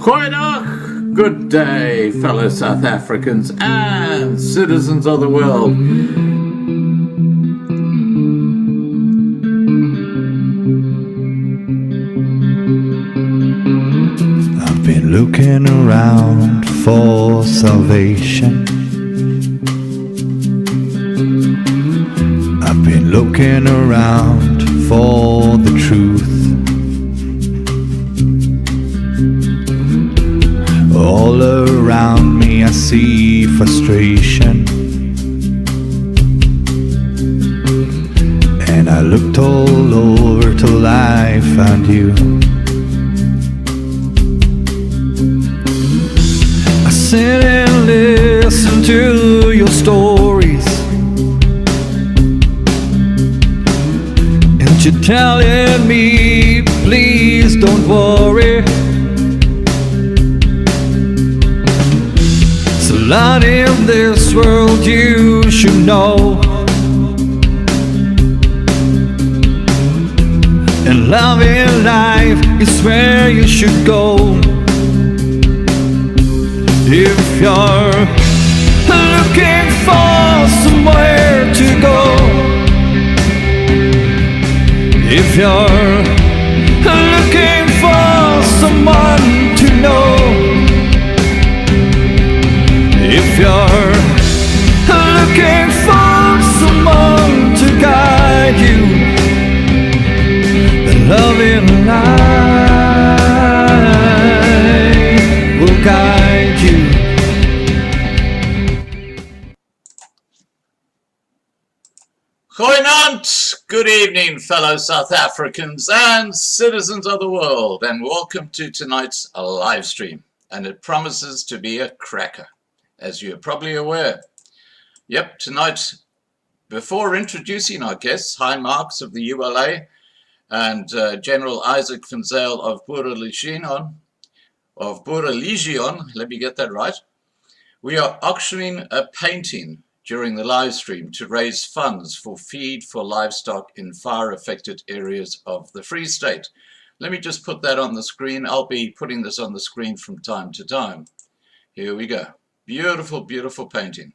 Goeiedag, good day, fellow South Africans and citizens of the world. I've been looking around for salvation. I've been looking around for the truth. All around me I see frustration, and I looked all over till I found you. I sit and listen to your stories, and you're telling me, please don't worry. A lot in this world you should know, and love in life is where you should go. If you're looking for somewhere to go, if you're looking for someone to know, if you're looking for someone to guide you, then love in life will guide you. Goeienaand, good evening, fellow South Africans and citizens of the world, and welcome to tonight's live stream. And it promises to be a cracker, as you're probably aware. Yep, tonight, before introducing our guests, Hein Marx of the ULA and General Izak of Boerelegioen, let me get that right, we are auctioning a painting during the live stream to raise funds for feed for livestock in fire-affected areas of the Free State. Let me just put that on the screen. I'll be putting this on the screen from time to time. Here we go. Beautiful, beautiful painting.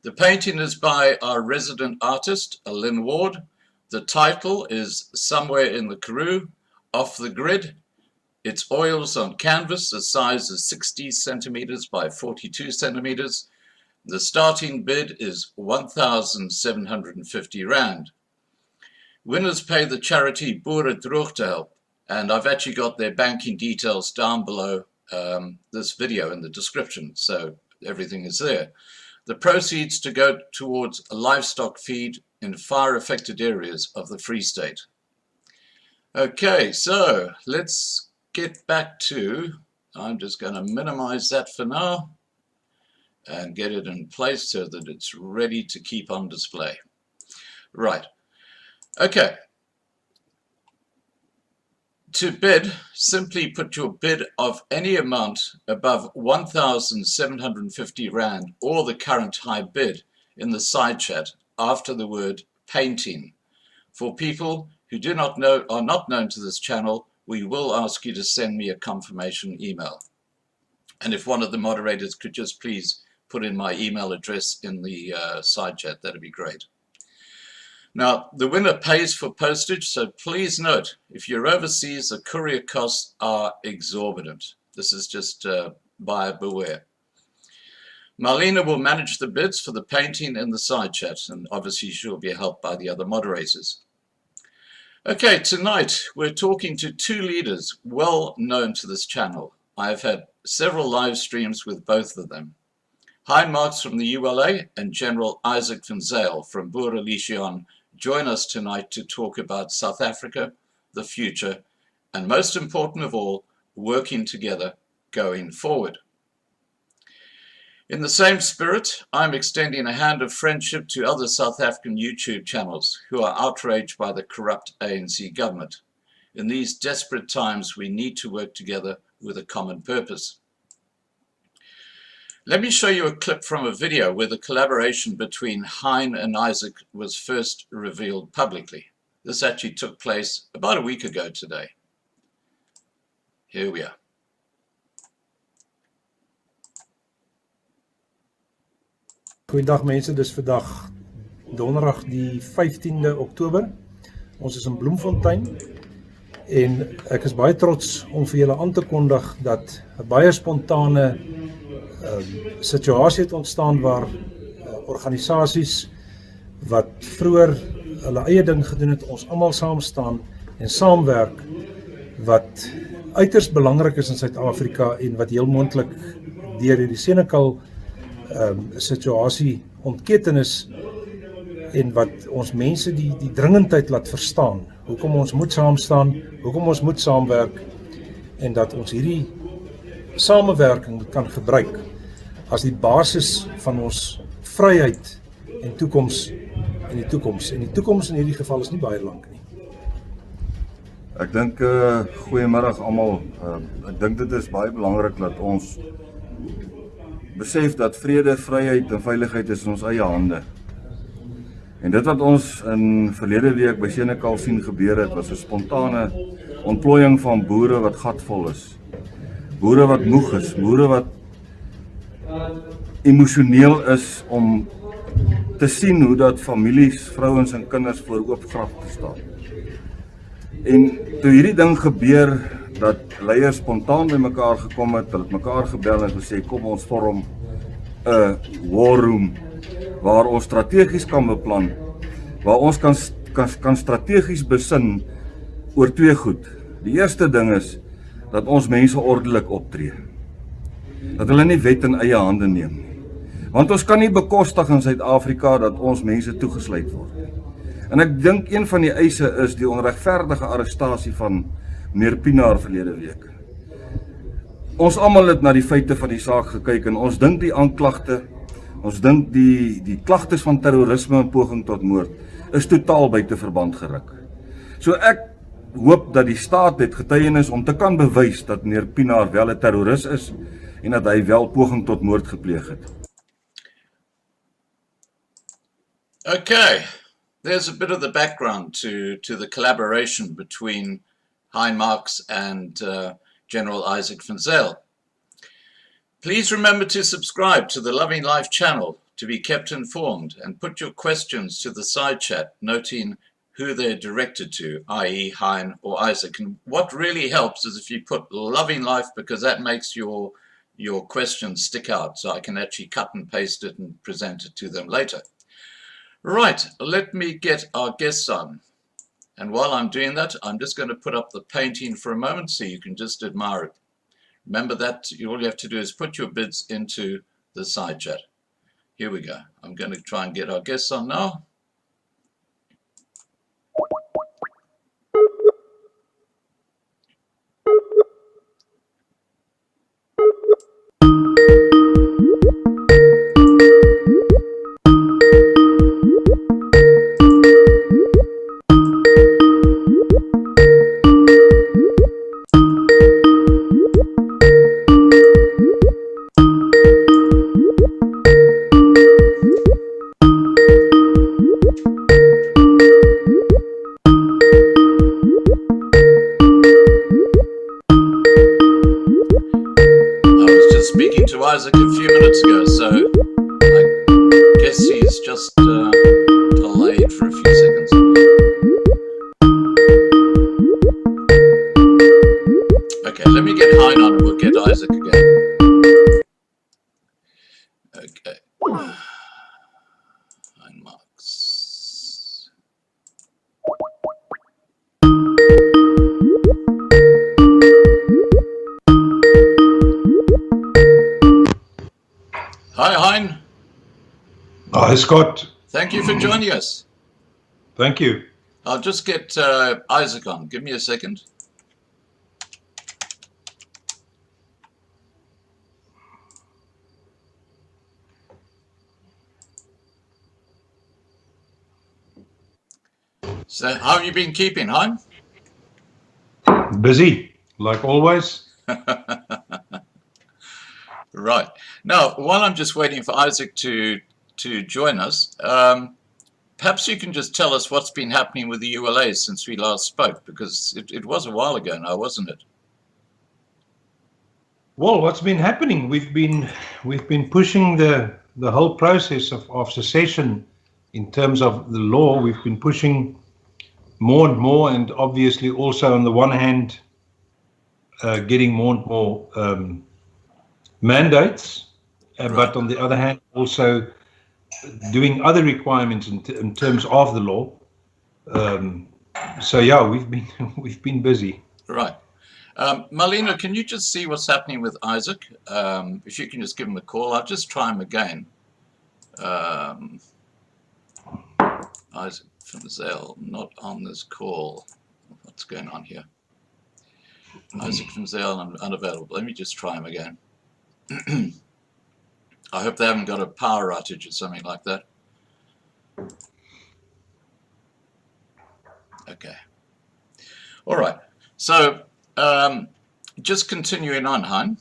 The painting is by our resident artist, Lynn Ward. The title is Somewhere in the Karoo, Off the Grid. It's oils on canvas. The size is 60 centimeters by 42 centimeters. The starting bid is 1,750 Rand. Winners pay the charity Boerelegioen, and I've actually got their banking details down below this video in the description, so everything is there. The proceeds to go towards a livestock feed in fire-affected areas of the Free State. Okay, so let's get back to, I'm just going to minimize that for now and get it in place so that it's ready to keep on display. Right, okay. To bid, simply put your bid of any amount above 1,750 Rand or the current high bid in the side chat after the word painting. For people who do not know, are not known to this channel, we will ask you to send me a confirmation email. And if one of the moderators could just please put in my email address in the side chat, that'd be great. Now, the winner pays for postage, so please note, if you're overseas, the courier costs are exorbitant. This is just buyer beware. Marlena will manage the bids for the painting in the side chat, and obviously she'll be helped by the other moderators. Okay, tonight we're talking to two leaders well known to this channel. I've had several live streams with both of them. Hein Marx from the ULA and General Izak from Boerelegioen join us tonight to talk about South Africa, the future, and most important of all, working together going forward. In the same spirit, I'm extending a hand of friendship to other South African YouTube channels who are outraged by the corrupt ANC government. In these desperate times, we need to work together with a common purpose. Let me show you a clip from a video where the collaboration between Hein and Izak was first revealed publicly. This actually took place about a week ago today. Here we are. Goeiedag mense, dis vandag donderdag die 15de Oktober. Ons is in Bloemfontein en ek is baie trots om vir julle aan te kondig dat 'n baie spontane situasie het ontstaan waar organisasies wat vroeër hulle eie ding gedoen het, ons almal saam staan en saamwerk wat uiters belangrik is in Suid-Afrika en wat heel moontlik deur hierdie Senekal situasie ontketen is en wat ons mense die dringendheid laat verstaan, hoekom ons moet saam staan, hoekom ons moet saamwerk en dat ons hierdie samewerking kan gebruik as die basis van ons vryheid en toekoms in die toekoms. En die toekoms in hierdie geval is nie baie lank nie. Ek dink goeiemiddag almal. Ek dink dit is baie belangrik dat ons besef dat vrede, vryheid en veiligheid is in ons eie hande. En dit wat ons in verlede week by Senekal sien gebeur het, was 'n spontane ontplooiing van boere wat gatvol is. Boere wat moeg is, boere wat emosioneel is om te sien hoe dat families, vrouens en kinders voor oop graf te staan. En toe hierdie ding gebeur, dat leiers spontaan by mekaar gekom het, hulle het mekaar gebel en gesê, kom ons vorm 'n war room, waar ons strategies kan beplan, waar ons kan strategies besin oor twee goed. Die eerste ding is, dat ons mense ordelik optree. Dat hulle nie wet in eie hande neem nie. Want ons kan nie bekostig in Suid-Afrika dat ons mense toegesluit word nie. En ek dink een van die eise is die onregverdige arrestasie van meneer Pinaar verlede week. Ons almal het na die feite van die saak gekyk en ons dink die aanklagte, ons dink die klagtes van terrorisme en poging tot moord is totaal buite verband geruk. So ek hoop dat die staat het getuienis om te kan bewys dat meneer Pinaar wel 'n terroris is en dat hy wel poging tot moord gepleeg het. Okay, there's a bit of the background to the collaboration between Hein, Marx and General Izak van Zyl. Please remember to subscribe to the Loving Life channel to be kept informed and put your questions to the side chat, noting who they're directed to, i.e. Hein or Izak. And what really helps is if you put Loving Life, because that makes your questions stick out, so I can actually cut and paste it and present it to them later. Right, let me get our guests on. And while I'm doing that, I'm just going to put up the painting for a moment so you can just admire it. Remember that all you have to do is put your bids into the side chat. Here we go. I'm going to try and get our guests on now. Izak a few minutes ago, so I guess he's just delayed for a few seconds. Okay, let me get Hein on and we'll get Izak again. Okay. Hein Marx. Hi, Hein. Hi, Scott. Thank you for joining us. Thank you. I'll just get Izak on. Give me a second. So, how have you been keeping, Hein? Busy, like always. Right. Now, while I'm just waiting for Izak to join us, perhaps you can just tell us what's been happening with the ULA since we last spoke, because it was a while ago now, wasn't it? Well, what's been happening? We've been pushing the the whole process of secession in terms of the law, we've been pushing more and more, and obviously also on the one hand, getting more and more mandates, but on the other hand, also doing other requirements in terms of the law. So yeah, we've been busy. Right. Marlena, can you just see what's happening with Izak? If you can just give him a call, I'll just try him again. Izak from Zale, not on this call. What's going on here? Izak from Zale, I'm unavailable. Let me just try him again. I hope they haven't got a power outage or something like that. Okay. All right. So just continuing on, Hein.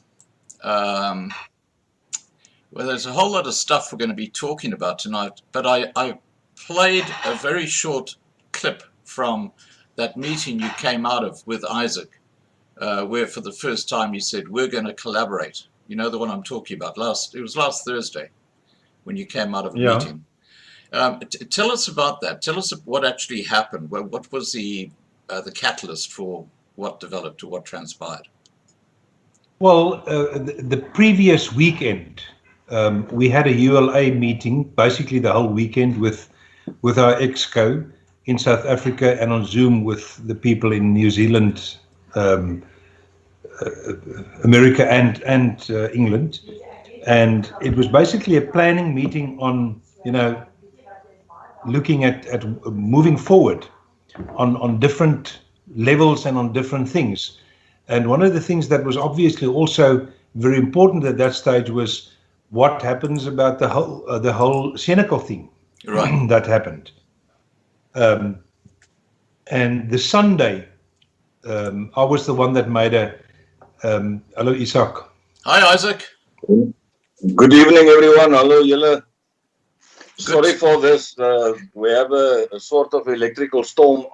Well, there's a whole lot of stuff we're going to be talking about tonight, but I played a very short clip from that meeting you came out of with Izak, where for the first time you said, we're going to collaborate. You know the one I'm talking about. It was last Thursday when you came out of a meeting. Tell us about that. Tell us what actually happened. What was the catalyst for what developed or what transpired? Well, the previous weekend, we had a ULA meeting, basically the whole weekend with our exco in South Africa and on Zoom with the people in New Zealand, America and England. And it was basically a planning meeting on, looking at moving forward on different levels and on different things. And one of the things that was obviously also very important at that stage was what happens about the whole Senegal thing that happened. And the Sunday, I was the one that made hello, Izak. Hi, Izak. Good evening, everyone. Hello, Yella. Sorry for this. We have a sort of electrical storm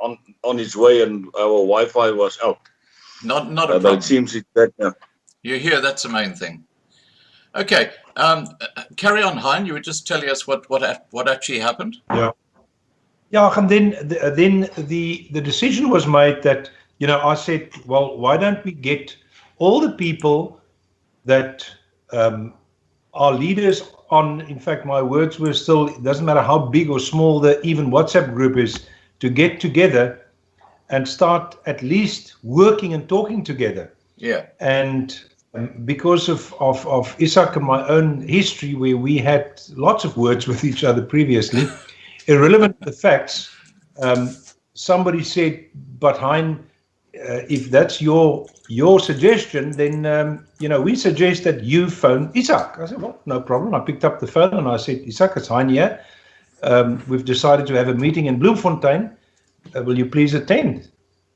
on its way, and our Wi-Fi was out. Not a problem. But it seems it's back now. You're here. That's the main thing. Okay. Carry on, Hein. You were just telling us what actually happened. Yeah, and then the decision was made that I said, well, why don't we get all the people that are leaders on, in fact, my words were still, it doesn't matter how big or small the even WhatsApp group is, to get together and start at least working and talking together. Yeah. And because of Izak and my own history, where we had lots of words with each other previously, irrelevant to the facts, somebody said, but Hein, if that's your suggestion, then we suggest that you phone Izak. I said, well, no problem. I picked up the phone and I said, Izak, it's Hein here. We've decided to have a meeting in Bloemfontein. Will you please attend?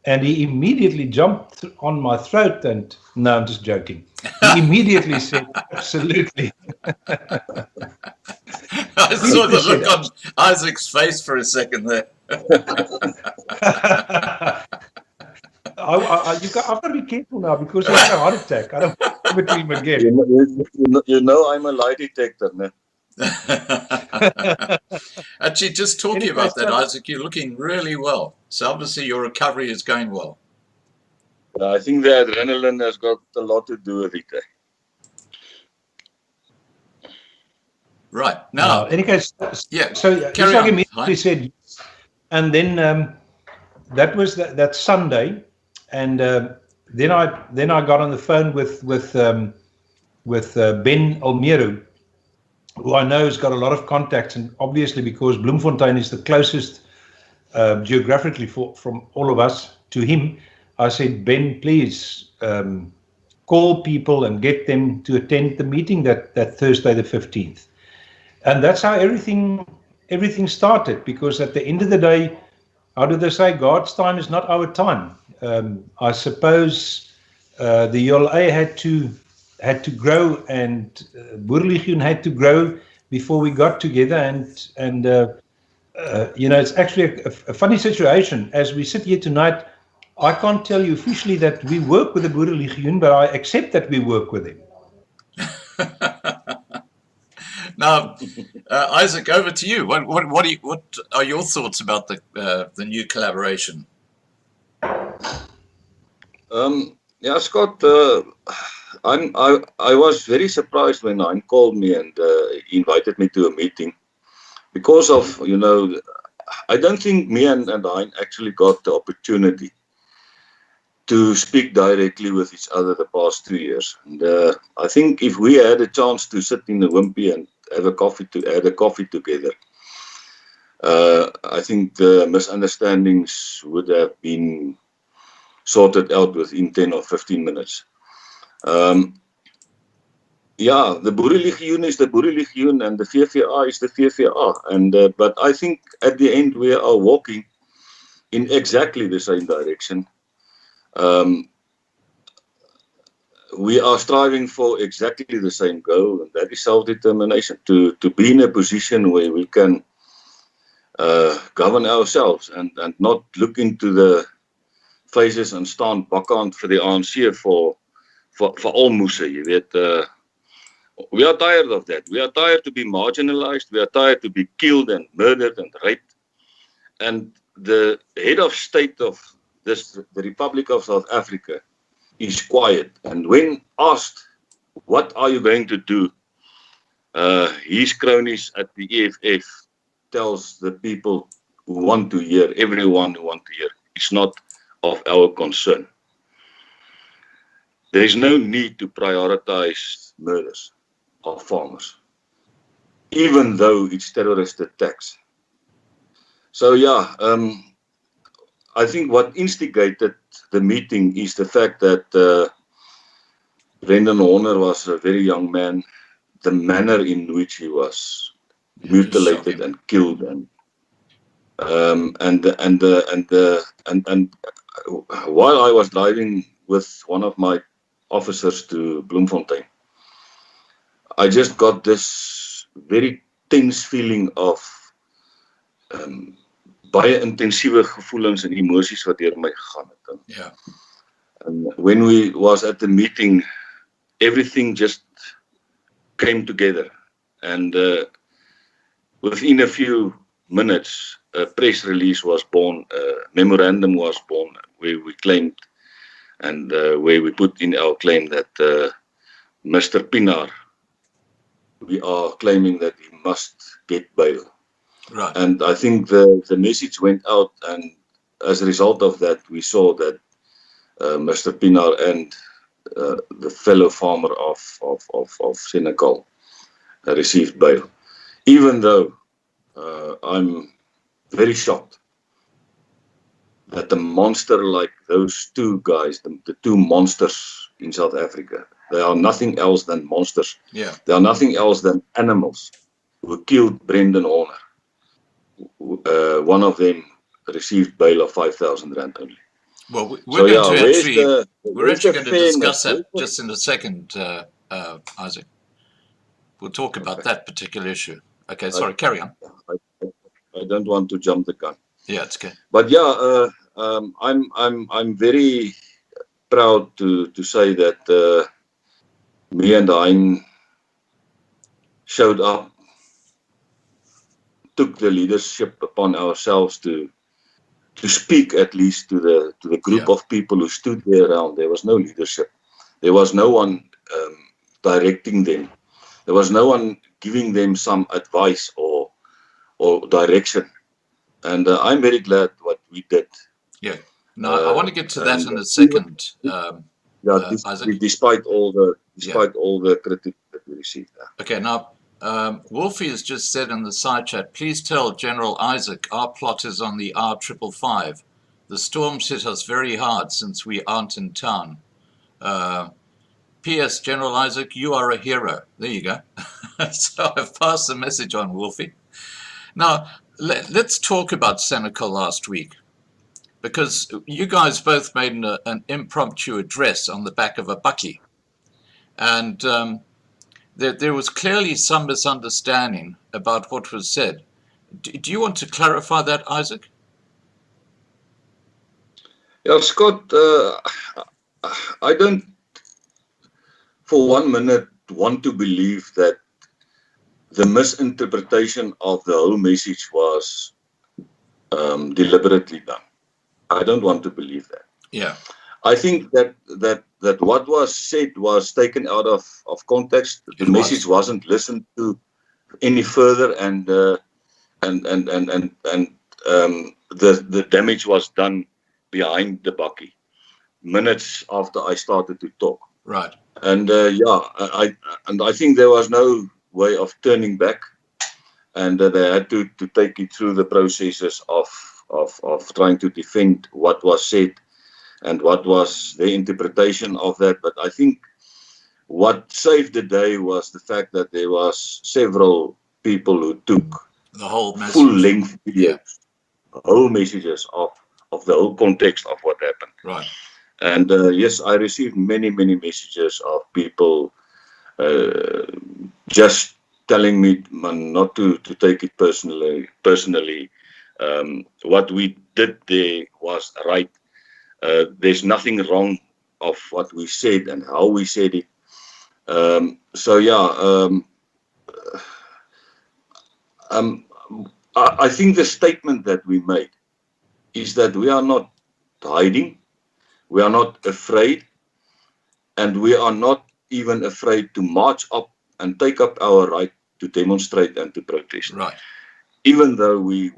And he immediately jumped on my throat and, no, I'm just joking. He immediately said, absolutely. I saw the look on Izak's face for a second there. I've got to be careful now because I had a heart attack. I don't want to give it to him again. You know I'm a lie detector, no? Actually, just talking about that, Izak, you're looking really well. So obviously your recovery is going well. I think the adrenaline has got a lot to do with it. Right. Now, in any case, yeah, so Izak immediately said, and then that was that Sunday, and then I got on the phone with Ben Almeru, who I know has got a lot of contacts, and obviously because Bloemfontein is the closest geographically from all of us to him, I said, Ben, please call people and get them to attend the meeting that Thursday the 15th. And that's how everything started, because at the end of the day, how do they say, God's time is not our time. I suppose the ULA had to grow, and Boerelegioen had to grow before we got together, and it's actually a funny situation. As we sit here tonight, I can't tell you officially that we work with the Boerelegioen, but I accept that we work with them. Now, Izak, over to you. What are your thoughts about the new collaboration? Yeah, Scott, I was very surprised when Hein called me and invited me to a meeting because of, I don't think me and Hein actually got the opportunity to speak directly with each other the past 2 years. And I think if we had a chance to sit in a wimpy and have a coffee together, I think the misunderstandings would have been sorted out within 10 or 15 minutes. Yeah, the Boerelegioen is the Boerelegioen and the VVA is the VVA. And but I think at the end we are walking in exactly the same direction. We are striving for exactly the same goal, and that is self-determination, to be in a position where we can govern ourselves and not look into the faces and staan bakkant vir die ANC for almoese, jy weet. We are tired of that. We are tired to be marginalized. We are tired to be killed and murdered and raped. And the head of state of the Republic of South Africa is quiet. And when asked, what are you going to do? His cronies at the EFF tells the people who want to hear, everyone who want to hear, it's not of our concern. There is no need to prioritize murders of farmers, even though it's terrorist attacks. So yeah, I think what instigated the meeting is the fact that Brendan Horner was a very young man. The manner in which he was mutilated and killed, and while I was driving with one of my officers to Bloemfontein, I just got this very tense feeling of baie intensiewe gevoelens en emosies wat deur my gegaan het. Yeah. And when we was at the meeting, everything just came together, and within a few minutes, a press release was born, a memorandum was born, where we claimed and where we put in our claim that Mr. Pienaar, we are claiming that he must get bail. Right. And I think the message went out, and as a result of that, we saw that Mr. Pienaar and the fellow farmer of Senegal received bail. Even though I'm very shocked that a monster like those two guys, the two monsters in South Africa, they are nothing else than monsters. Yeah. They are nothing else than animals who killed Brendan Horner. One of them received bail of 5,000 rand only. Well, we're actually going to discuss that just in a second, Izak. We'll talk about that particular issue. Okay, sorry, carry on. I don't want to jump the gun. Yeah, it's okay. But yeah, I'm very proud to say that me and Hein showed up, took the leadership upon ourselves to speak at least to the group of people who stood there around. There was no leadership. There was no one directing them. There was no one giving them some advice or direction. And I'm very glad what we did. Yeah. No, I want to get to that in a second. Despite all the criticism that we received. Okay, now Wolfie has just said in the side chat, please tell General Izak our plot is on the R555. The storms hit us very hard since we aren't in town. P.S. General Izak, you are a hero. There you go. So I've passed the message on, Wolfie. Now, let's talk about Senegal last week, because you guys both made an impromptu address on the back of a bakkie. And there was clearly some misunderstanding about what was said. Do you want to clarify that, Izak? Yeah, Scott, I don't for 1 minute want to believe that the misinterpretation of the whole message was deliberately done. I don't want to believe that. Yeah. I think that what was said was taken out of context. The message wasn't listened to any further, and the damage was done behind the bakkie minutes after I started to talk. Right. And I think there was no way of turning back, and they had to take it through the processes of trying to defend what was said and what was their interpretation of that. But I think what saved the day was the fact that there was several people who took the whole message, full-length videos, whole messages of the whole context of what happened. Right. And yes, I received many messages of people just telling me not to take it personally. What we did there was right. There's nothing wrong of what we said and how we said it. I think the statement that we made is that we are not hiding, we are not afraid, and we are not even afraid to march up and take up our right to demonstrate and to protest. Right. Even though we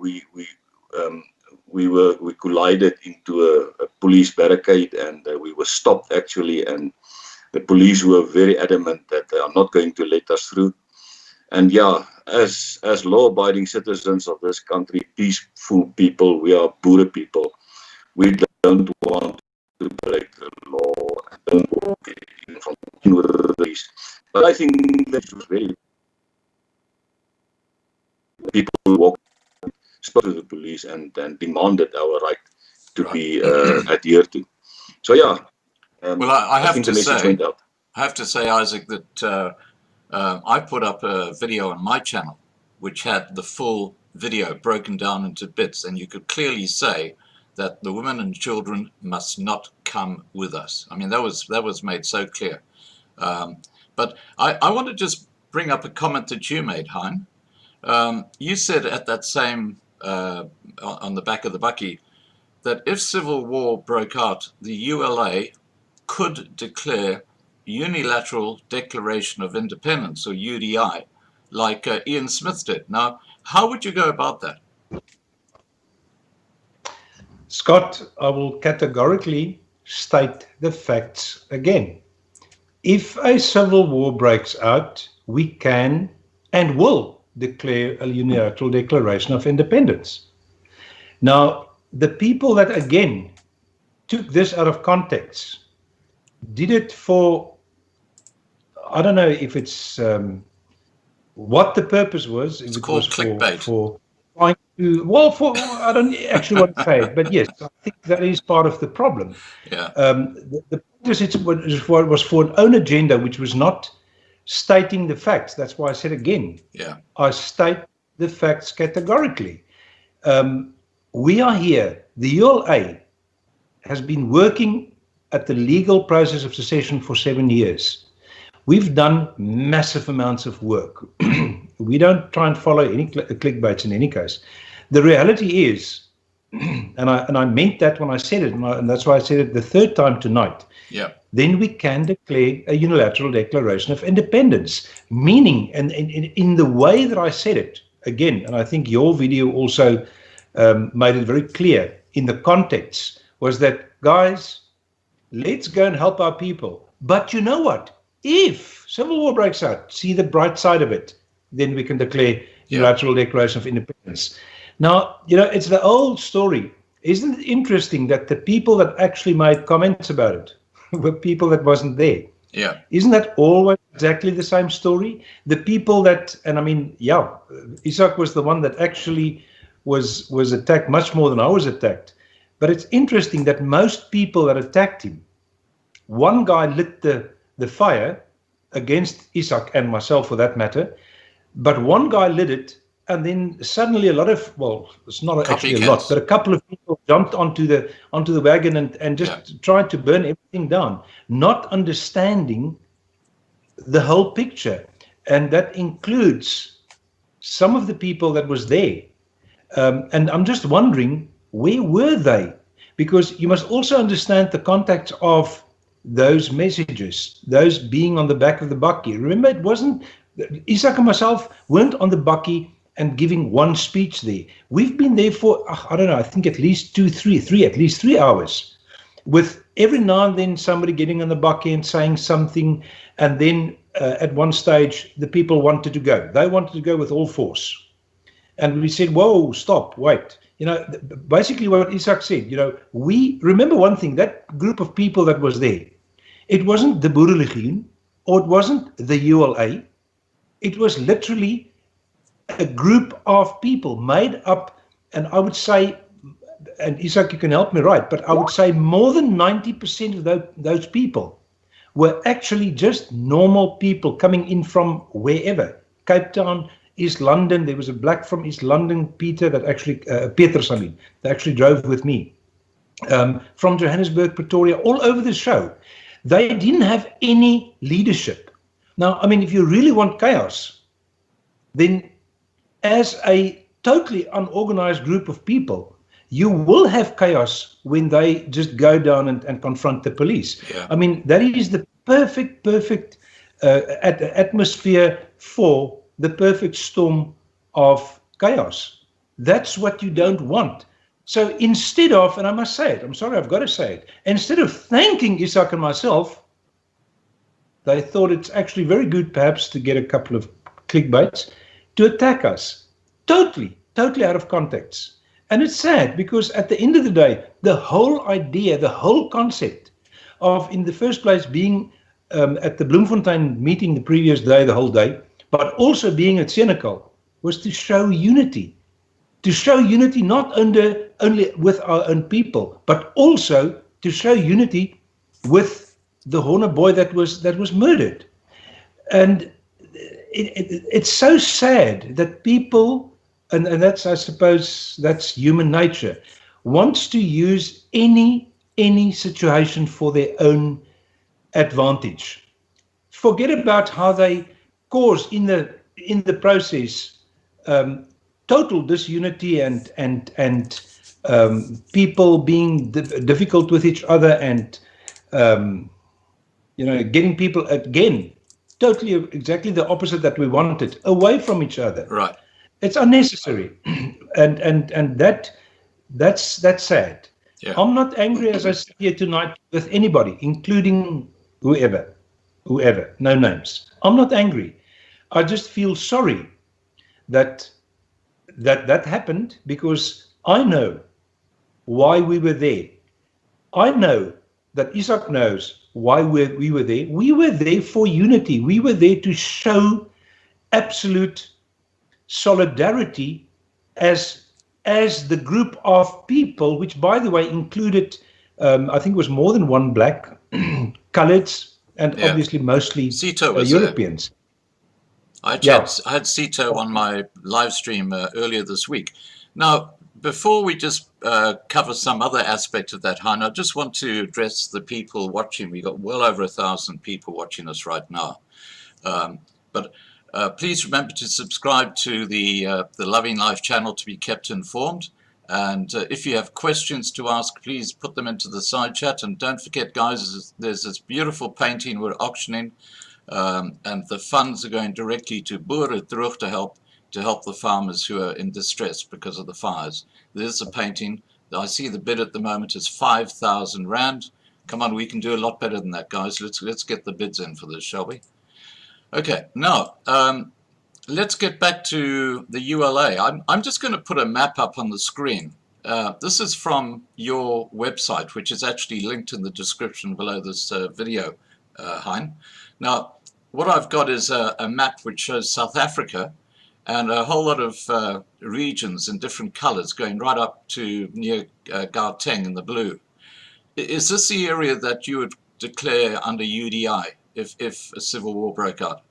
collided into a police barricade, and we were stopped actually, and the police were very adamant that they are not going to let us through. And yeah, as law-abiding citizens of this country, peaceful people, we are Boere people. We don't want to break the law, don't want to get from the police. But I think that was very people who walked, spoke to the police, and demanded our right to be adhered to. So yeah, well, I have think to the message say, went out. I have to say, Isaac, that I put up a video on my channel which had the full video broken down into bits, and you could clearly say that the women and children must not come with us. I mean, that was made so clear. But I want to just bring up a comment that you made, Hein. You said at that same, on the back of the bakkie, that if civil war broke out, the ULA could declare unilateral declaration of independence, or UDI, like Ian Smith did. Now, how would you go about that? Scott, I will categorically state the facts again. If a civil war breaks out, we can and will declare a unilateral declaration of independence. Now, the people that again took this out of context did it for, I don't know if it's what the purpose was. It's called clickbait. For trying to, well, I don't actually want to say it, but yes, I think that is part of the problem. Yeah. The point is it was for an own agenda, which was not stating the facts. That's why I said again. Yeah. I state the facts categorically. We are here. The ULA has been working at the legal process of secession for 7 years. We've done massive amounts of work. We don't try and follow any clickbaits in any case. The reality is, and I meant that when I said it, and that's why I said it the third time tonight. Yeah. Then we can declare a unilateral declaration of independence, meaning, and in the way that I said it, again, and I think your video also made it very clear in the context, was that, guys, let's go and help our people. But you know what? If civil war breaks out, see the bright side of it, then we can declare unilateral declaration of independence. Now, you know, it's the old story. Isn't it interesting that the people that actually made comments about it were people that wasn't there? Yeah. Isn't that always exactly the same story? The people that, and I mean, yeah, Izak was the one that actually was attacked much more than I was attacked. But it's interesting that most people that attacked him, one guy lit the fire against Izak and myself for that matter, but one guy lit it, and then suddenly a lot of, well, it's not actually a lot, but a couple of people jumped onto the wagon and just tried to burn everything down, not understanding the whole picture. And that includes some of the people that was there. And I'm just wondering, where were they? Because you must also understand the context of those messages, those being on the back of the bakkie. Remember, it wasn't, Izak and myself weren't on the bakkie and giving one speech there. We've been there for, I don't know, I think at least at least 3 hours, with every now and then somebody getting on the bakkie and saying something, and then at one stage the people wanted to go. They wanted to go with all force. And we said, whoa, stop, wait. You know, basically what Izak said, you know, we remember one thing, that group of people that was there, it wasn't the Boerelegioen, or it wasn't the ULA. It was literally a group of people made up, and I would say, and Izak, you can help me, right, but I would say more than 90% of those people were actually just normal people coming in from wherever. Cape Town, East London. There was a black from East London, Peter, that actually, that actually drove with me. From Johannesburg, Pretoria, all over the show. They didn't have any leadership. Now, I mean, if you really want chaos, then as a totally unorganized group of people, you will have chaos when they just go down and confront the police. Yeah. I mean, that is the perfect atmosphere for the perfect storm of chaos. That's what you don't want. So instead of, and I must say it, I'm sorry, I've got to say it, instead of thanking Izak and myself, they thought it's actually very good perhaps to get a couple of clickbaits to attack us. Totally out of context. And it's sad because at the end of the day, the whole idea, the whole concept of, in the first place, being at the Bloemfontein meeting the previous day, the whole day, but also being at Senekal, was to show unity. To show unity not only with our own people, but also to show unity with the Horner boy that was murdered. And it's so sad that people, and that's, I suppose, that's human nature, wants to use any situation for their own advantage. Forget about how they cause in the process total disunity and people being difficult with each other, and you know, getting people again totally exactly the opposite that we wanted, away from each other. Right. It's unnecessary, and that's sad. Yeah. I'm not angry as I sit here tonight with anybody, including whoever, no names. I'm not angry. I just feel sorry that happened, because I know why we were there. I know that Izak knows why we were there. We were there for unity. We were there to show absolute solidarity as the group of people, which, by the way, included, I think it was more than one black, coloreds, and obviously mostly Europeans. I had Sito on my live stream earlier this week. Now, before we just cover some other aspect of that, Hein, I just want to address the people watching. We got well over 1,000 people watching us right now. But please remember to subscribe to the Loving Life channel to be kept informed. And if you have questions to ask, please put them into the side chat. And don't forget, guys, there's this beautiful painting we're auctioning. And the funds are going directly to Boerelegioen to help the farmers who are in distress because of the fires. There's a painting. I see the bid at the moment is 5,000 Rand. Come on, we can do a lot better than that, guys. Let's get the bids in for this, shall we? Okay, now let's get back to the ULA. I'm just going to put a map up on the screen. This is from your website, which is actually linked in the description below this video, Hein. Now, what I've got is a map which shows South Africa and a whole lot of regions in different colors going right up to near Gauteng in the blue. Is this the area that you would declare under UDI if a civil war broke out?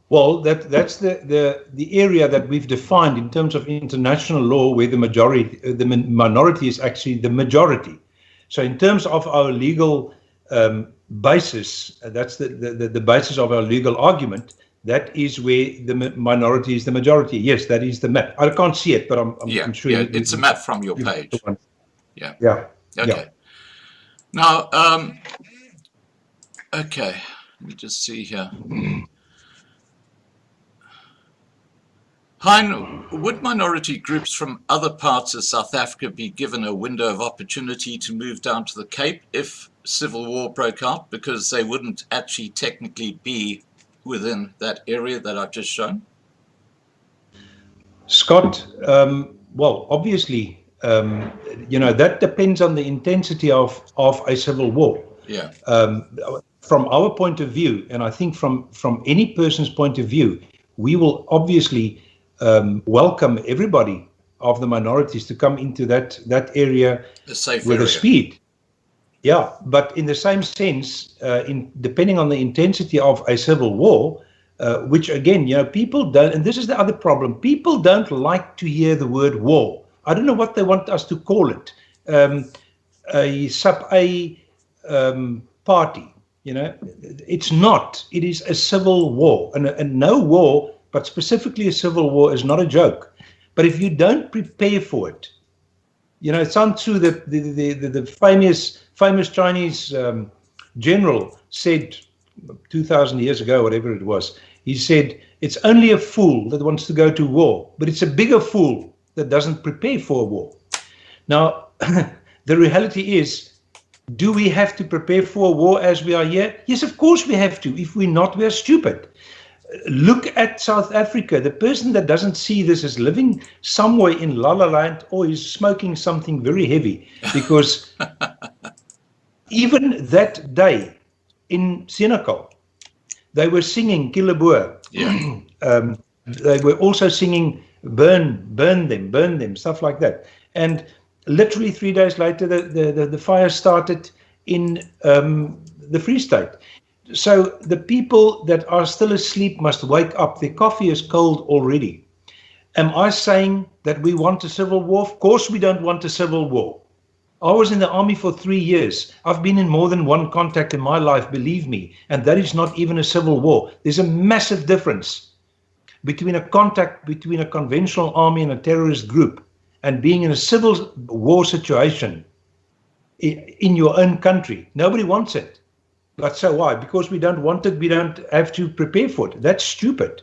Well, that's the area that we've defined in terms of international law, where the minority is actually the majority. So in terms of our legal basis, that's the basis of our legal argument, that is where the minority is the majority. Yes, that is the map. I can't see it, but I'm sure it's a map from your page. Yeah. Okay. Now, okay, let me just see here. Hein, would minority groups from other parts of South Africa be given a window of opportunity to move down to the Cape if civil war broke out, because they wouldn't actually technically be within that area that I've just shown? Scott, well, obviously, that depends on the intensity of a civil war. Yeah. From our point of view, and I think from any person's point of view, we will obviously welcome everybody of the minorities to come into that area with a speed. Yeah, but in the same sense, depending on the intensity of a civil war, which again, people don't, and this is the other problem, people don't like to hear the word war. I don't know what they want us to call it. A sub-A party, it's not. It is a civil war, and no war, but specifically a civil war, is not a joke. But if you don't prepare for it, Sun Tzu, the famous Chinese general, said 2,000 years ago, whatever it was, he said, it's only a fool that wants to go to war, but it's a bigger fool that doesn't prepare for a war. Now, the reality is, do we have to prepare for a war as we are here? Yes, of course we have to. If we're not, we're stupid. Look at South Africa. The person that doesn't see this is living somewhere in La La Land or is smoking something very heavy, because even that day in Senekal, they were singing Kileboer. Yeah. They were also singing burn them, stuff like that. And literally 3 days later, the fire started in the Free State. So the people that are still asleep must wake up. Their coffee is cold already. Am I saying that we want a civil war? Of course we don't want a civil war. I was in the army for 3 years. I've been in more than one contact in my life, believe me, and that is not even a civil war. There's a massive difference between a contact between a conventional army and a terrorist group and being in a civil war situation in your own country. Nobody wants it. But so why? Because we don't want it, we don't have to prepare for it. That's stupid.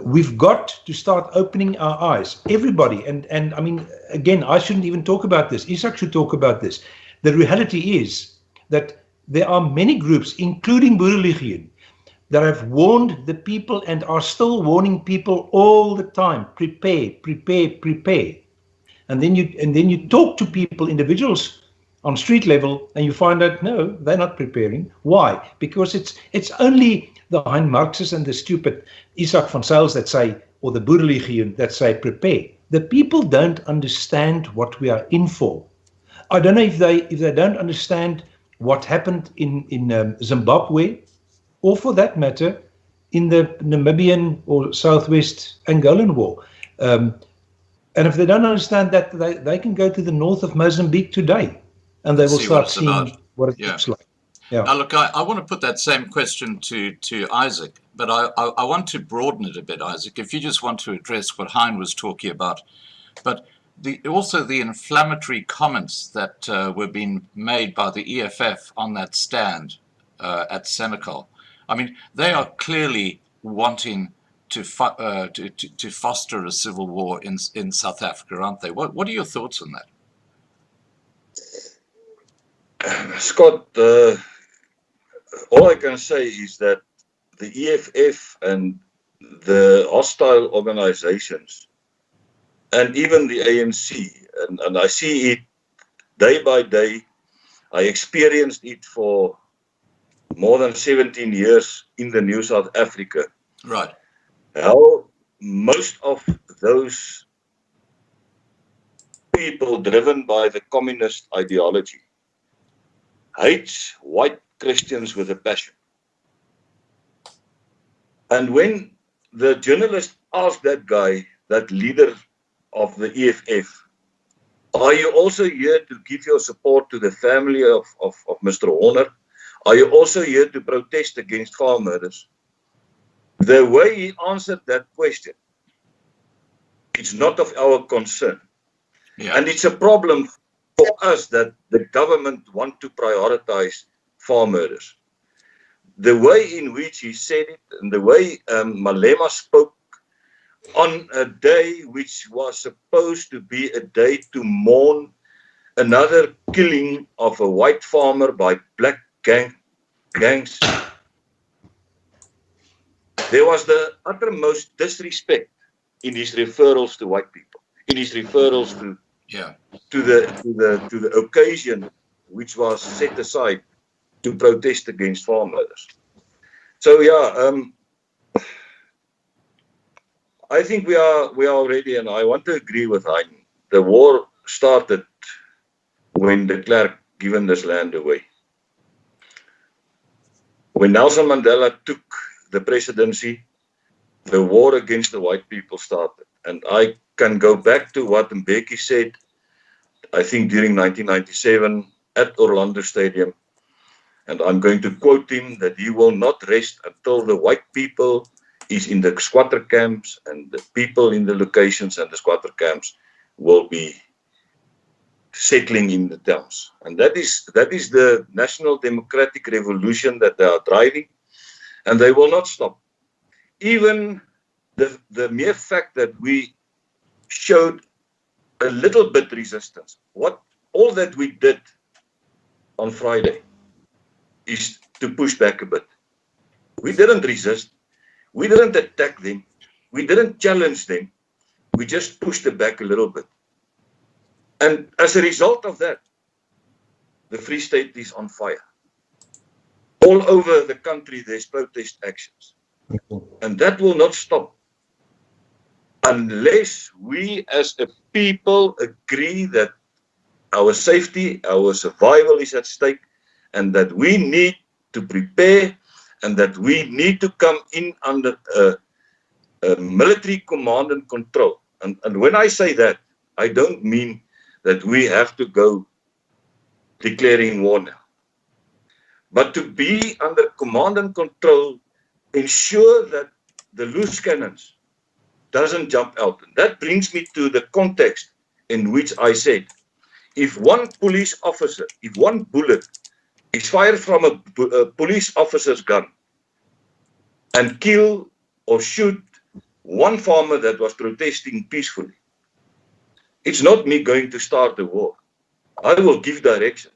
We've got to start opening our eyes. Everybody, and I mean, again, I shouldn't even talk about this. Izak should talk about this. The reality is that there are many groups, including Boerelegioen, that have warned the people and are still warning people all the time. Prepare, prepare, prepare. And then you talk to people, individuals on street level, and you find out, no, they're not preparing. Why? Because it's only the Hein Marxes and the stupid Izak van Zyls that say, or the Boerelegioen that say, prepare. The people don't understand what we are in for. I don't know if they don't understand what happened in Zimbabwe, or for that matter, in the Namibian or Southwest Angolan War. And if they don't understand that, they can go to the north of Mozambique today, and they will start seeing what it looks like. Yeah. Now, look, I want to put that same question to Izak, but I want to broaden it a bit, Izak, if you just want to address what Hein was talking about. But also the inflammatory comments that were being made by the EFF on that stand at Senekal. I mean, they are clearly wanting to foster a civil war in South Africa, aren't they? What are your thoughts on that? Scott, all I can say is that the EFF and the hostile organizations, and even the ANC, and I see it day by day, I experienced it for more than 17 years in the New South Africa. Right. How most of those people driven by the communist ideology hates white Christians with a passion. And when the journalist asked that guy, that leader of the EFF, are you also here to give your support to the family of Mr. Horner? Are you also here to protest against farm murders? the way he answered that question, it's not of our concern. Yeah. And it's a problem for us that the government want to prioritize farm murders. The way in which he said it and the way Malema spoke on a day which was supposed to be a day to mourn another killing of a white farmer by black gangs. There was the uttermost disrespect in his referrals to white people, in his referrals to the occasion which was set aside to protest against farm murders. So I think we are ready, and I want to agree with Hein. The war started when de Klerk given this land away. When Nelson Mandela took the presidency, the war against the white people started. And I can go back to what Mbeki said, I think during 1997 at Orlando Stadium. And I'm going to quote him that he will not rest until the white people is in the squatter camps and the people in the locations and the squatter camps will be settling in the towns. And that is the national democratic revolution that they are driving, and they will not stop. Even the mere fact that we showed a little bit resistance, all that we did on Friday is to push back a bit. We didn't resist. We didn't attack them. We didn't challenge them. We just pushed it back a little bit. And as a result of that, the Free State is on fire. All over the country, there's protest actions. And that will not stop unless we as a people agree that our safety, our survival is at stake, and that we need to prepare, and that we need to come in under a military command and control. And when I say that, I don't mean that we have to go declaring war now. But to be under command and control, ensure that the loose cannons doesn't jump out. And that brings me to the context in which I said, if one police officer, if one bullet is fired from a police officer's gun and kill or shoot one farmer that was protesting peacefully, it's not me going to start a war. I will give direction.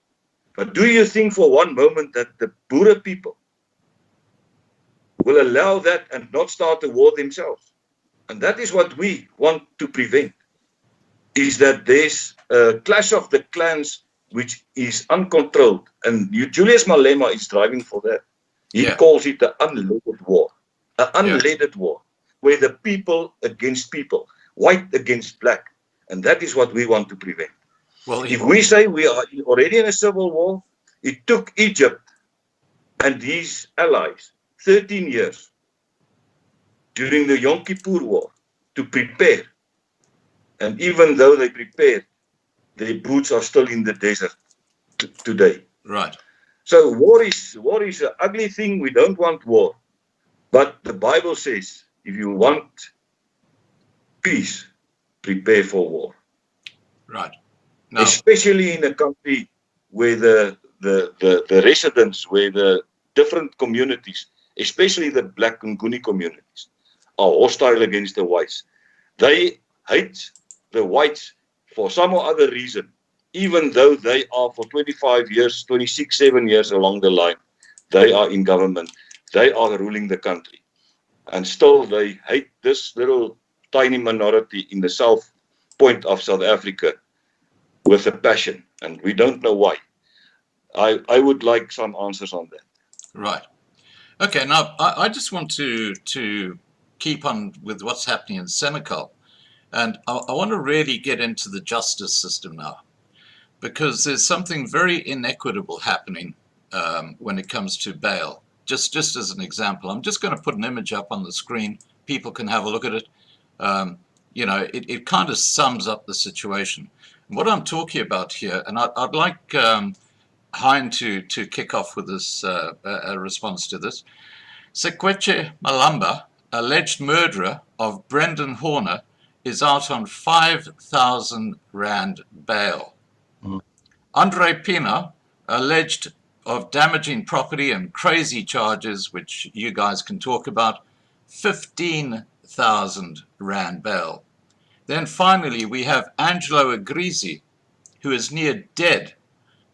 But do you think for one moment that the Boere people will allow that and not start a war themselves? And that is what we want to prevent, is that there's a clash of the clans which is uncontrolled. And Julius Malema is driving for that. He calls it the unleaded war. An unleaded war, where the people against people, white against black. And that is what we want to prevent. Well, if we say we are already in a civil war, it took Egypt and his allies 13 years during the Yom Kippur War to prepare. And even though they prepared, their boots are still in the desert today. Right. So war is an ugly thing. We don't want war. But the Bible says, if you want peace, prepare for war. Right. Now, especially in a country where the residents, where the different communities, especially the black and Nguni communities, are hostile against the whites. They hate the whites for some or other reason, even though they are for 25 years, 26, 7 years along the line, they are in government, they are ruling the country. And still they hate this little tiny minority in the south point of South Africa with a passion, and we don't know why. I would like some answers on that. Right. Okay, now I just want to keep on with what's happening in Senegal. And I want to really get into the justice system now, because there's something very inequitable happening when it comes to bail. Just as an example, I'm just going to put an image up on the screen. People can have a look at it. You know, it kind of sums up the situation. What I'm talking about here, and I'd like Hein to kick off with this a response to this. Sekwetche Malamba alleged murderer of Brendan Horner, is out on 5,000 Rand bail. Andre Pina, alleged of damaging property and crazy charges, which you guys can talk about, 15,000 Rand bail. Then finally, we have Angelo Agrisi, who is near dead,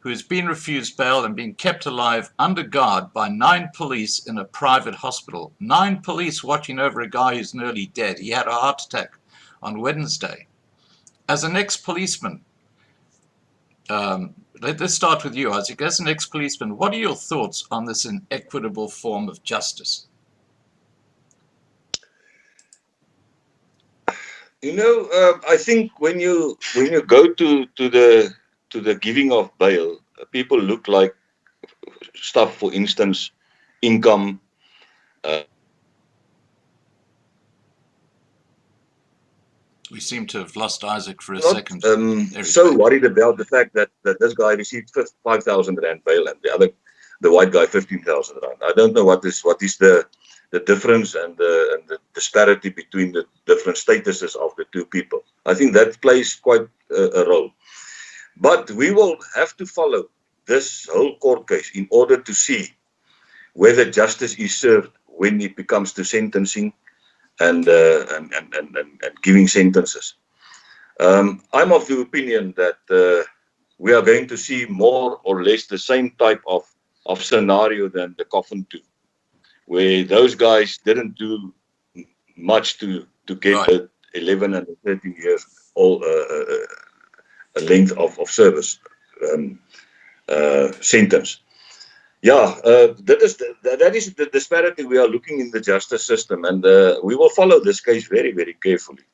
who has been refused bail and been kept alive under guard by 9 police in a private hospital. 9 police watching over a guy who's nearly dead. He had a heart attack on Wednesday. As an ex-policeman, let's start with you, Izak. As an ex-policeman, what are your thoughts on this inequitable form of justice? I think when you go to the giving of bail, people look like stuff, for instance, income. We seem to have lost Izak for a Not, second. So worried about the fact that this guy received 5,000 Rand bail and the white guy 15,000 Rand. I don't know what is the difference and the disparity between the different statuses of the two people. I think that plays quite a role. But we will have to follow this whole court case in order to see whether justice is served when it comes to sentencing and giving sentences. I'm of the opinion that we are going to see more or less the same type of scenario than the Coffin 2, where those guys didn't do much to get Right. 11 and 13 years old a length of service sentence. Yeah, that is the disparity we are looking in the justice system, and we will follow this case very, very carefully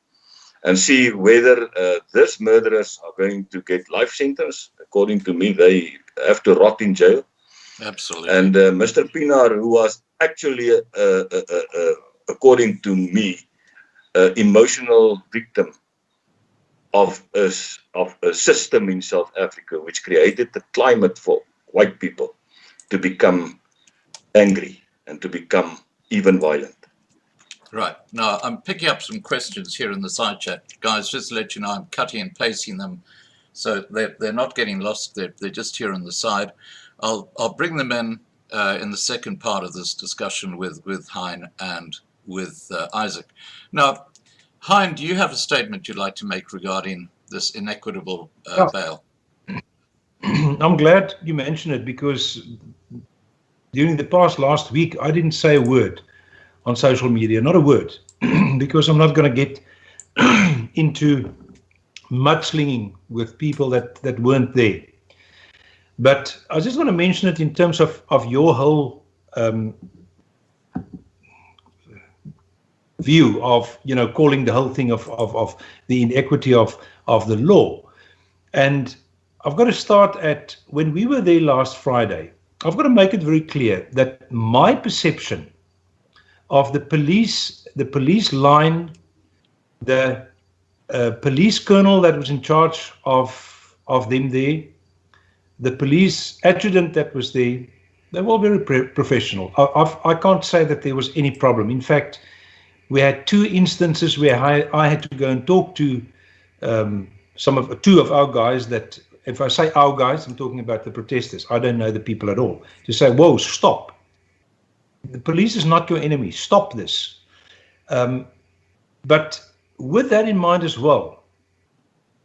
and see whether these murderers are going to get life sentence. According to me, they have to rot in jail. Absolutely. And Mr. Pinar, who was actually, according to me, emotional victim of a system in South Africa which created the climate for white people to become angry and to become even violent. Right. Now, I'm picking up some questions here in the side chat. Guys, just to let you know, I'm cutting and pasting them, so they're not getting lost. They're just here on the side. I'll bring them in the second part of this discussion with Hein and with Izak. Now, Hein, do you have a statement you'd like to make regarding this inequitable bail? I'm glad you mentioned it, because during the last week, I didn't say a word on social media, not a word, because I'm not going to get into mudslinging with people that weren't there. But I just want to mention it in terms of your whole view of, calling the whole thing of the inequity of the law. And I've got to start at when we were there last Friday. I've got to make it very clear that my perception of the police line, the police colonel that was in charge of them there, the police adjutant that was there, they were very professional. I can't say that there was any problem. In fact, we had 2 instances where I had to go and talk to two of our guys that, if I say our guys, I'm talking about the protesters. I don't know the people at all. To say, whoa, stop. The police is not your enemy. Stop this. But with that in mind as well,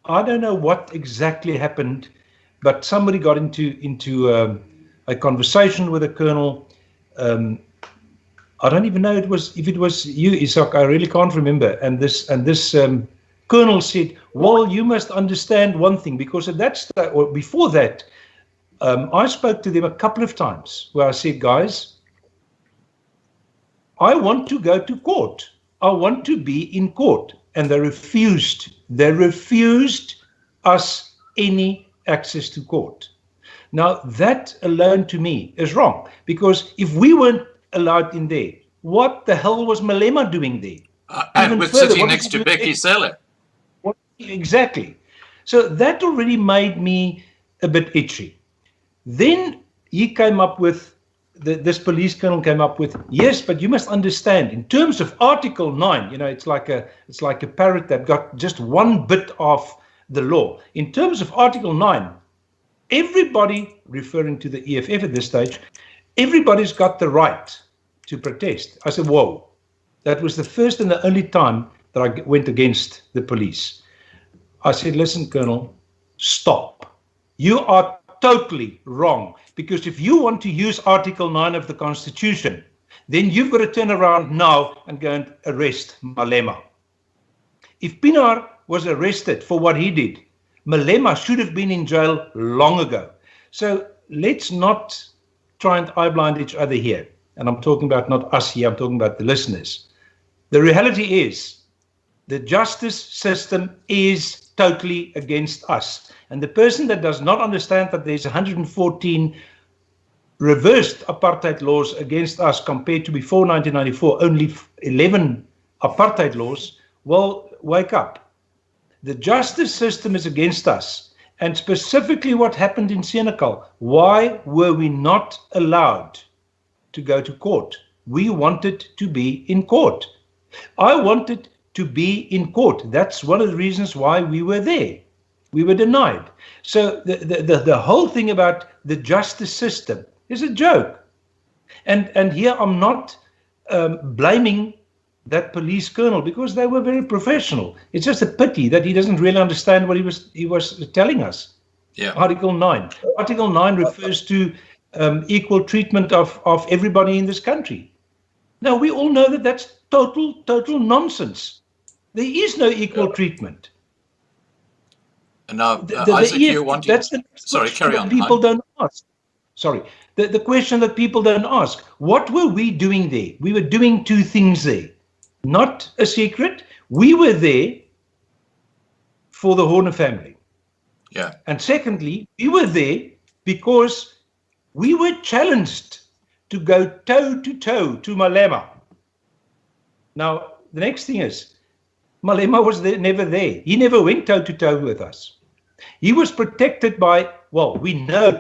I don't know what exactly happened, but somebody got into a conversation with a colonel. I don't even know if it was you, Izak. I really can't remember. And this colonel said, well, you must understand one thing, because at that stage, or before that, I spoke to them a couple of times where I said, guys, I want to go to court. I want to be in court. And they refused. They refused us any access to court. Now, that alone to me is wrong, because if we weren't allowed in there, what the hell was Malema doing there? And we're sitting next to Becky Seller. Exactly. So that already made me a bit itchy. Then he came up with this police colonel came up with, yes, but you must understand, in terms of Article 9, it's like a parrot that got just one bit of the law. In terms of Article 9, everybody, referring to the EFF at this stage, everybody's got the right to protest. I said, whoa, that was the first and the only time that I went against the police. I said, listen, Colonel, stop. You are totally wrong, because if you want to use Article 9 of the Constitution, then you've got to turn around now and go and arrest Malema. If Pienaar was arrested for what he did, Malema should have been in jail long ago. So let's not try and eye blind each other here. And I'm talking about not us here, I'm talking about the listeners. The reality is the justice system is totally against us. And the person that does not understand that there's 114 reversed apartheid laws against us compared to before 1994, only 11 apartheid laws, well, wake up. The justice system is against us. And specifically what happened in Senekal, why were we not allowed to go to court? We wanted to be in court. I wanted to be in court. That's one of the reasons why we were there. We were denied. So the whole thing about the justice system is a joke. And here I'm not blaming that police colonel, because they were very professional. It's just a pity that he doesn't really understand what he was telling us. Yeah. Article 9. Article 9 refers to equal treatment of everybody in this country. Now, we all know that that's total nonsense. There is no equal treatment. And now, The Isaac, EFF, you wanted... that's the Sorry, question carry on. that people Hein. don't ask. Sorry. The question that people don't ask, what were we doing there? We were doing two things there. Not a secret. We were there for the Horner family. Yeah. And secondly, we were there because we were challenged to go toe-to-toe to Malema. Now, the next thing is, Malema was never there. He never went toe-to-toe with us. He was protected by, well, we know I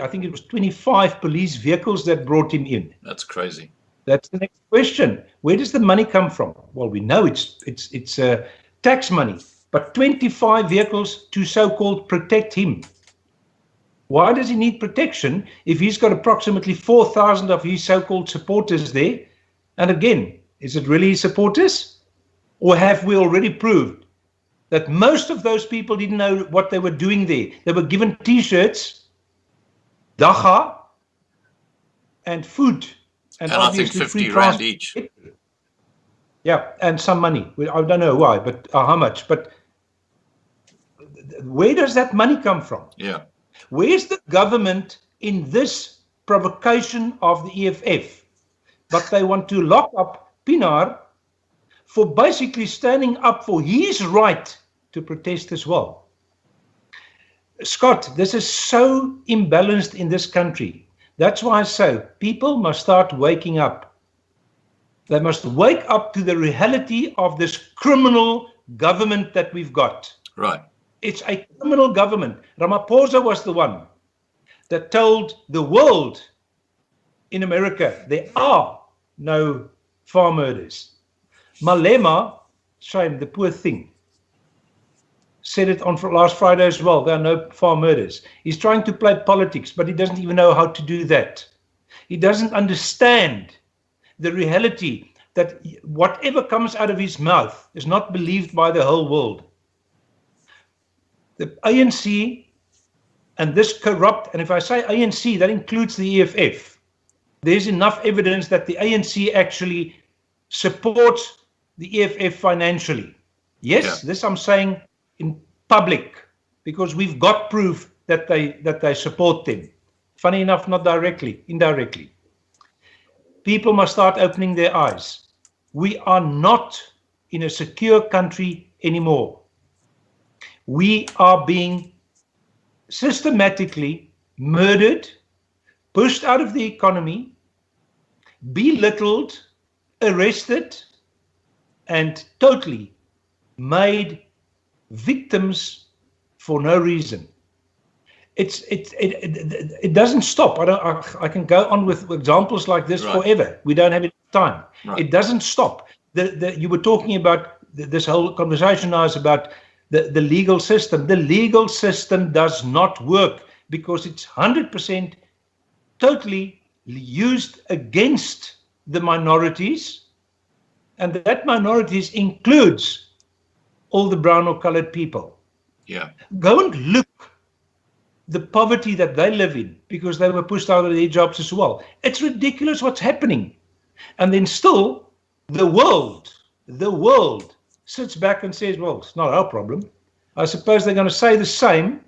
think it was 25 police vehicles that brought him in. That's crazy. That's the next question. Where does the money come from? Well, we know it's tax money, but 25 vehicles to so-called protect him. Why does he need protection if he's got approximately 4,000 of his so-called supporters there? And again, is it really his supporters? Or have we already proved that most of those people didn't know what they were doing there? They were given T-shirts, dacha, and food. And I think 50 rand each. Yeah, and some money. I don't know why, but how much. But where does that money come from? Yeah. Where's the government in this provocation of the EFF? But they want to lock up Pienaar for basically standing up for his right to protest as well. Scott, this is so imbalanced in this country. That's why I say people must start waking up. They must wake up to the reality of this criminal government that we've got. Right. It's a criminal government. Ramaphosa was the one that told the world in America there are no farm murders. Malema, shame, the poor thing, said it on last Friday as well. There are no farm murders. He's trying to play politics, but he doesn't even know how to do that. He doesn't understand the reality that whatever comes out of his mouth is not believed by the whole world. The ANC and this corrupt, and if I say ANC, that includes the EFF. There's enough evidence that the ANC actually supports the EFF financially. Yes, this I'm saying in public, because we've got proof that they support them. Funny enough, not directly, indirectly. People must start opening their eyes. We are not in a secure country anymore. We are being systematically murdered, pushed out of the economy, belittled, arrested, and totally made victims for no reason. it doesn't stop. I can go on with examples like this forever. We don't have enough time. It doesn't stop. You were talking about this whole conversation now is about the legal system. The legal system does not work because it's 100% totally used against the minorities, and that minorities includes all the brown or colored people. Yeah. Go and look the poverty that they live in because they were pushed out of their jobs as well. It's ridiculous what's happening. And then still the world sits back and says, well, it's not our problem. I suppose they're going to say the same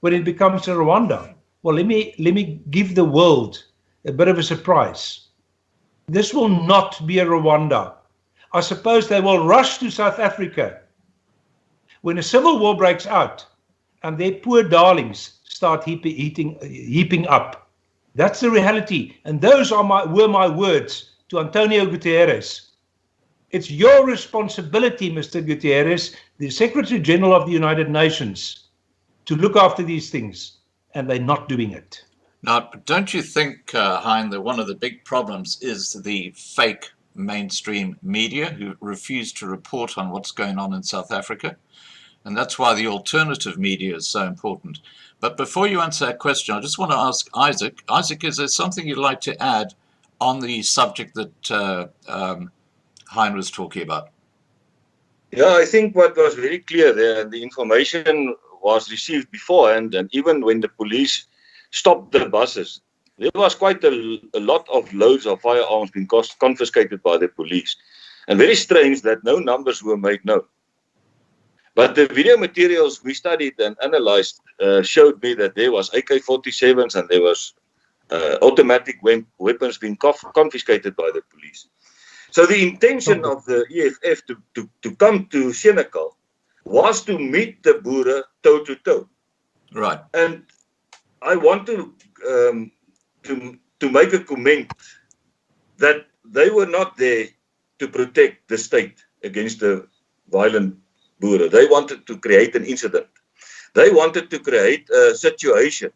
when it becomes a Rwanda. Well, let me give the world a bit of a surprise. This will not be a Rwanda. I suppose they will rush to South Africa when a civil war breaks out and their poor darlings start heaping up. That's the reality. And those were my words to Antonio Guterres. It's your responsibility, Mr. Guterres, the Secretary General of the United Nations, to look after these things, and they're not doing it. Now, don't you think, Hein, that one of the big problems is the fake mainstream media who refuse to report on what's going on in South Africa? And that's why the alternative media is so important. But before you answer that question, I just want to ask Izak. Izak, is there something you'd like to add on the subject that Hein was talking about? Yeah, I think what was very clear there, the information was received beforehand, and even when the police stopped the buses, there was quite a lot of loads of firearms being confiscated by the police. And very strange that no numbers were made known. But the video materials we studied and analyzed showed me that there was AK-47s and there was automatic weapons being confiscated by the police. So the intention of the EFF to come to Senekal was to meet the Boere toe to toe. Right. And I want to make a comment that they were not there to protect the state against the violent Boere. They wanted to create an incident. They wanted to create a situation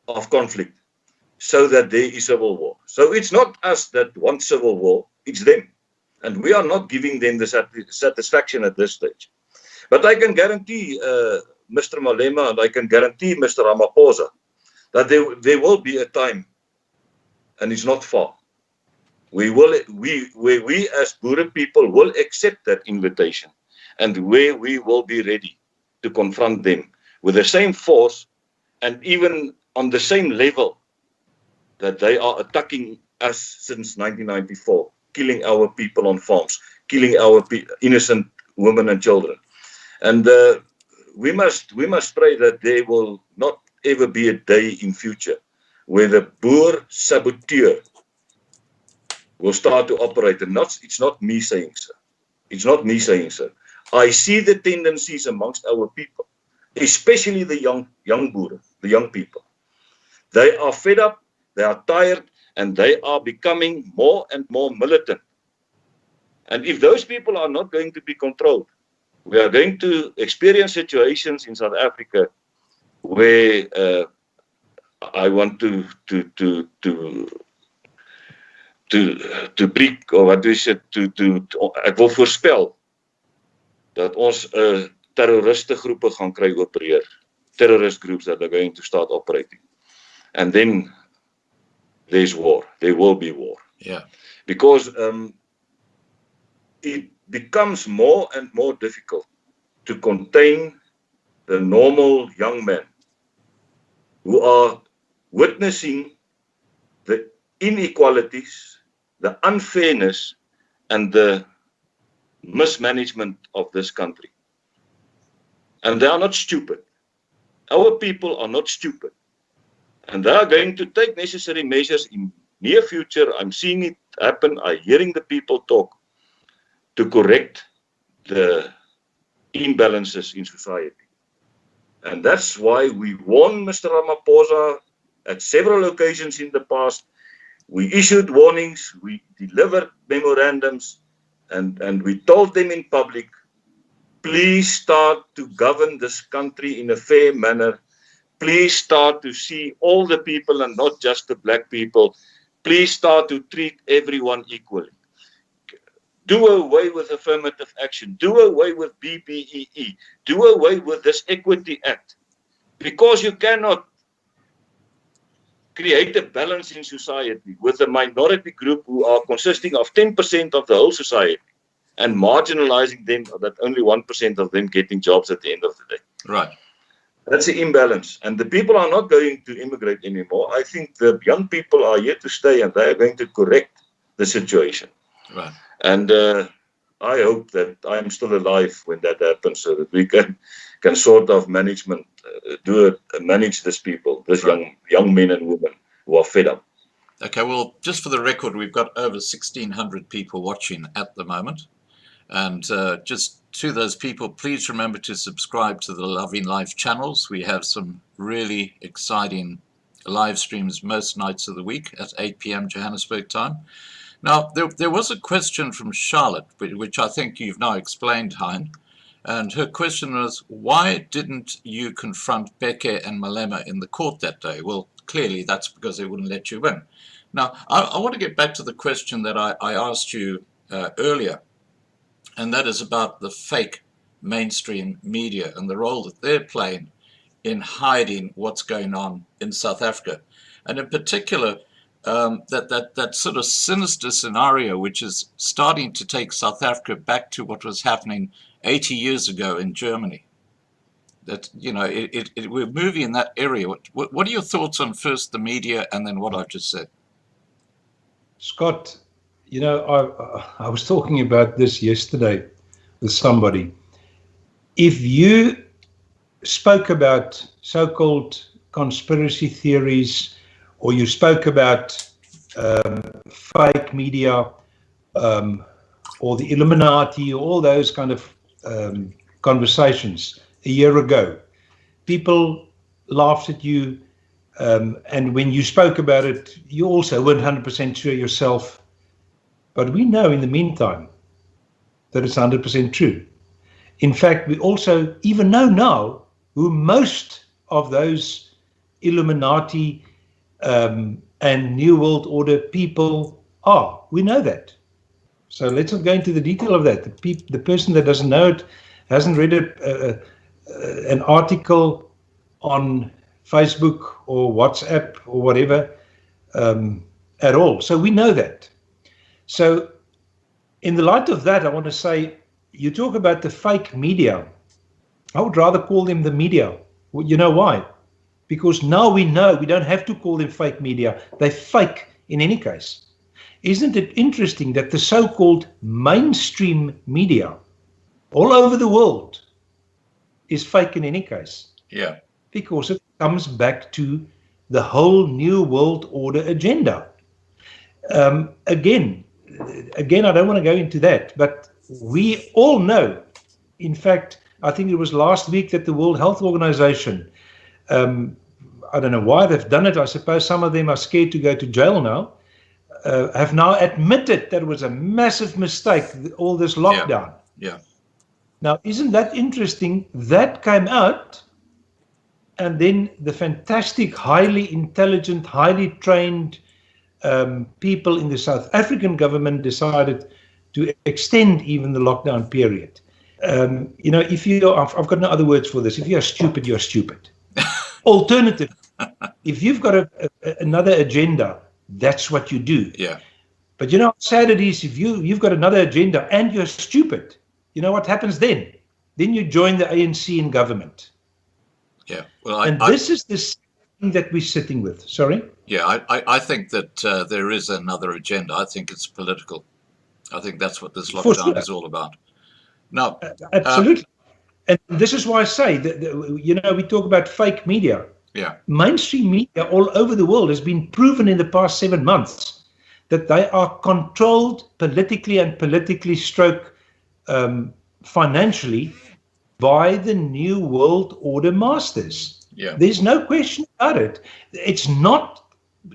of conflict so that there is civil war. So it's not us that want civil war, it's them. And we are not giving them the satisfaction at this stage. But I can guarantee Mr. Malema and I can guarantee Mr. Ramaphosa that there will be a time, and it's not far, we as Boere people will accept that invitation, and where we will be ready to confront them with the same force and even on the same level that they are attacking us since 1994, killing our people on farms, killing our innocent women and children. And we must pray that there will not ever be a day in future where the Boer saboteur will start to operate. And it's not me saying so. It's not me saying so. I see the tendencies amongst our people, especially the young Boere, the young people. They are fed up, they are tired, and they are becoming more and more militant. And if those people are not going to be controlled, we are going to experience situations in South Africa where I want to preek, or wat is it, ek wil voorspel dat ons terroriste groepe gaan kry opereer. Terrorist groups that are going to start operating. And then there's war. There will be war. Yeah. Because it becomes more and more difficult to contain the normal young men who are witnessing the inequalities, the unfairness, and the mismanagement of this country. And they are not stupid. Our people are not stupid. And they are going to take necessary measures in near future. I'm seeing it happen. I'm hearing the people talk to correct the imbalances in society. And that's why we warned Mr. Ramaphosa at several occasions in the past. We issued warnings, we delivered memorandums, and we told them in public, please start to govern this country in a fair manner. please start to see all the people and not just the black people. Please start to treat everyone equally. Do away with affirmative action. Do away with BBEE. Do away with this Equity Act. Because you cannot create a balance in society with a minority group who are consisting of 10% of the whole society and marginalizing them, that only 1% of them getting jobs at the end of the day. Right. That's the imbalance. And the people are not going to immigrate anymore. I think the young people are here to stay and they are going to correct the situation. Right. And I hope that I'm still alive when that happens, so that we can sort of manage these people, this young men and women who are fed up. Okay, well, just for the record, we've got over 1,600 people watching at the moment. And just to those people, please remember to subscribe to the Loving Life channels. We have some really exciting live streams most nights of the week at 8 p.m. Johannesburg time. Now, there was a question from Charlotte, which I think you've now explained, Hein. And her question was, why didn't you confront Beke and Malema in the court that day? Well, clearly that's because they wouldn't let you in. Now, I want to get back to the question that I asked you earlier, and that is about the fake mainstream media and the role that they're playing in hiding what's going on in South Africa. And in particular, that sort of sinister scenario which is starting to take South Africa back to what was happening 80 years ago in Germany. That, you know, we're moving in that area. What are your thoughts on first the media and then what I've just said? Scott, you know, I was talking about this yesterday with somebody. If you spoke about so-called conspiracy theories, or you spoke about fake media, or the Illuminati, or all those kind of conversations a year ago, people laughed at you, and when you spoke about it, you also weren't 100% sure yourself. But we know in the meantime that it's 100% true. In fact, we also even know now who most of those Illuminati and New World Order people are. We know that. So let's not go into the detail of that. The person that doesn't know it hasn't read an article on Facebook or WhatsApp or whatever at all. So we know that. So in the light of that, I want to say, you talk about the fake media. I would rather call them the media. Well, you know why? Because now we know we don't have to call them fake media. They're fake in any case. Isn't it interesting that the so-called mainstream media all over the world is fake in any case? Yeah. Because it comes back to the whole New World Order agenda. Again, I don't want to go into that, but we all know, in fact, I think it was last week that the World Health Organization, I don't know why they've done it. I suppose some of them are scared to go to jail now, have now admitted that it was a massive mistake, all this lockdown. Yeah. Now, isn't that interesting? That came out, and then the fantastic, highly intelligent, highly trained people in the South African government decided to extend even the lockdown period. You know, I've got no other words for this. If you are stupid, you're stupid. Alternative, if you've got another agenda, that's what you do. Yeah. But you know how sad it is if you've got another agenda and you're stupid. You know what happens then? Then you join the ANC in government. Yeah. Well, this is the thing that we're sitting with. Sorry? Yeah, I think that there is another agenda. I think it's political. I think that's what this lockdown is all about. Now, absolutely. And this is why I say that, you know, we talk about fake media. Yeah. Mainstream media all over the world has been proven in the past 7 months that they are controlled politically and stroke financially by the New World Order masters. Yeah. There's no question about it. It's not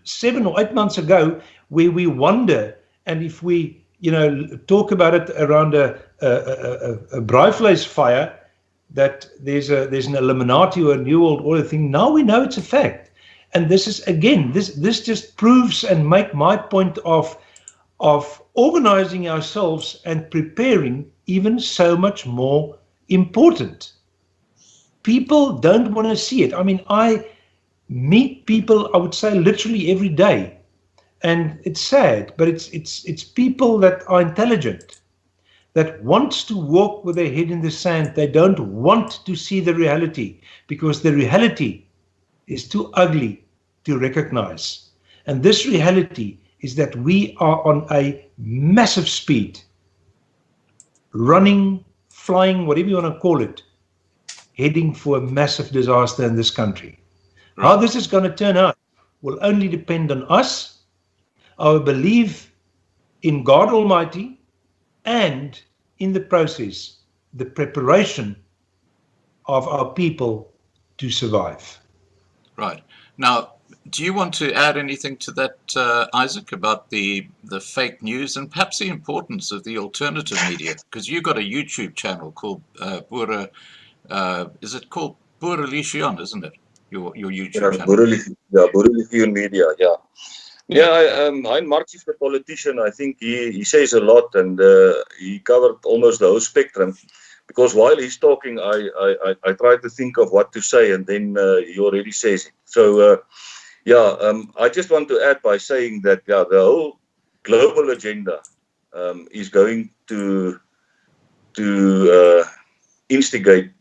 7 or 8 months ago where we wonder, and if we, you know, talk about it around a braaivleis fire, that there's an Illuminati or a New World Order thing. Now we know it's a fact. And this is, again, this just proves and make my point of organizing ourselves and preparing even so much more important. People don't want to see it. I mean, I meet people, I would say, literally every day. And it's sad, but it's people that are intelligent, that wants to walk with their head in the sand. They don't want to see the reality because the reality is too ugly to recognize. And this reality is that we are on a massive speed, running, flying, whatever you want to call it, heading for a massive disaster in this country. Right. How this is going to turn out will only depend on us, our belief in God Almighty, and in the process, the preparation of our people to survive. Right. Now, do you want to add anything to that, Izak, about the fake news and perhaps the importance of the alternative media? Because you've got a YouTube channel called is it called Boerelegioen, isn't it? Your YouTube channel. Boerelegioen Media, yeah. Yeah, Hein, Marx is the politician. I think he says a lot, and he covered almost the whole spectrum. Because while he's talking, I try to think of what to say, and then he already says it. So, I just want to add by saying that the whole global agenda is going to instigate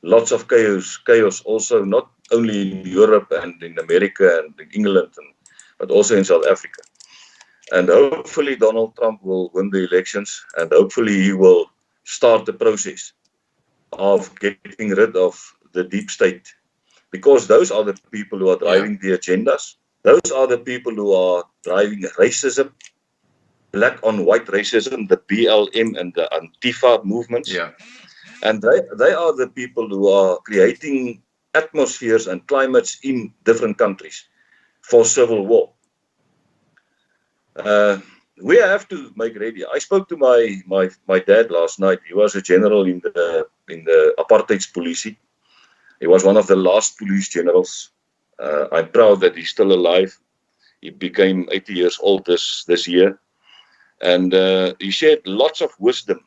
lots of chaos also, not only in Europe and in America and in England, but also in South Africa. And hopefully Donald Trump will win the elections, and hopefully he will start the process of getting rid of the deep state, because those are the people who are driving the agendas. Those are the people who are driving racism, black on white racism, the BLM and the Antifa movements. Yeah. And they are the people who are creating atmospheres and climates in different countries for civil war. We have to make ready. I spoke to my dad last night. He was a general in the apartheid's police. He was one of the last police generals. I'm proud that he's still alive. He became 80 years old this year, and he shared lots of wisdom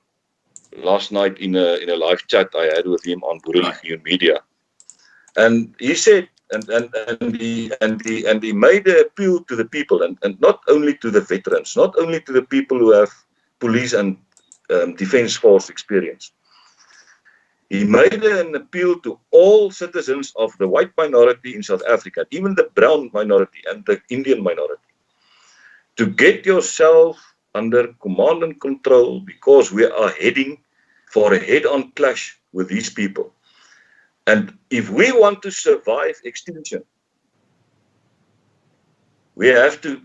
last night in a live chat I had with him on Boerelegioen Media. And he said, and he made an appeal to the people, and not only to the veterans, not only to the people who have police and defense force experience. He made an appeal to all citizens of the white minority in South Africa, even the brown minority and the Indian minority, to get yourself under command and control, because we are heading for a head-on clash with these people. And if we want to survive extinction, we have to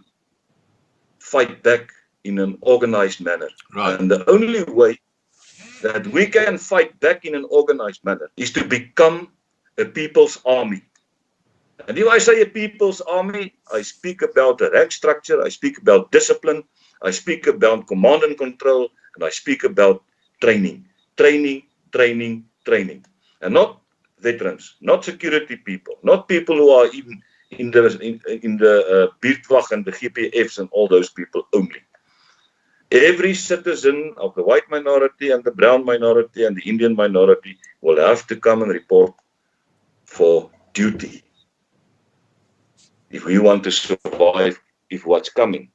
fight back in an organized manner. Right. And the only way that we can fight back in an organized manner is to become a people's army. And if I say a people's army, I speak about the rank structure, I speak about discipline, I speak about command and control, and I speak about training. Training. And not veterans, not security people, not people who are even in the Buurtwag and the GPFs and all those people only. Every citizen of the white minority and the brown minority and the Indian minority will have to come and report for duty if we want to survive if what's coming.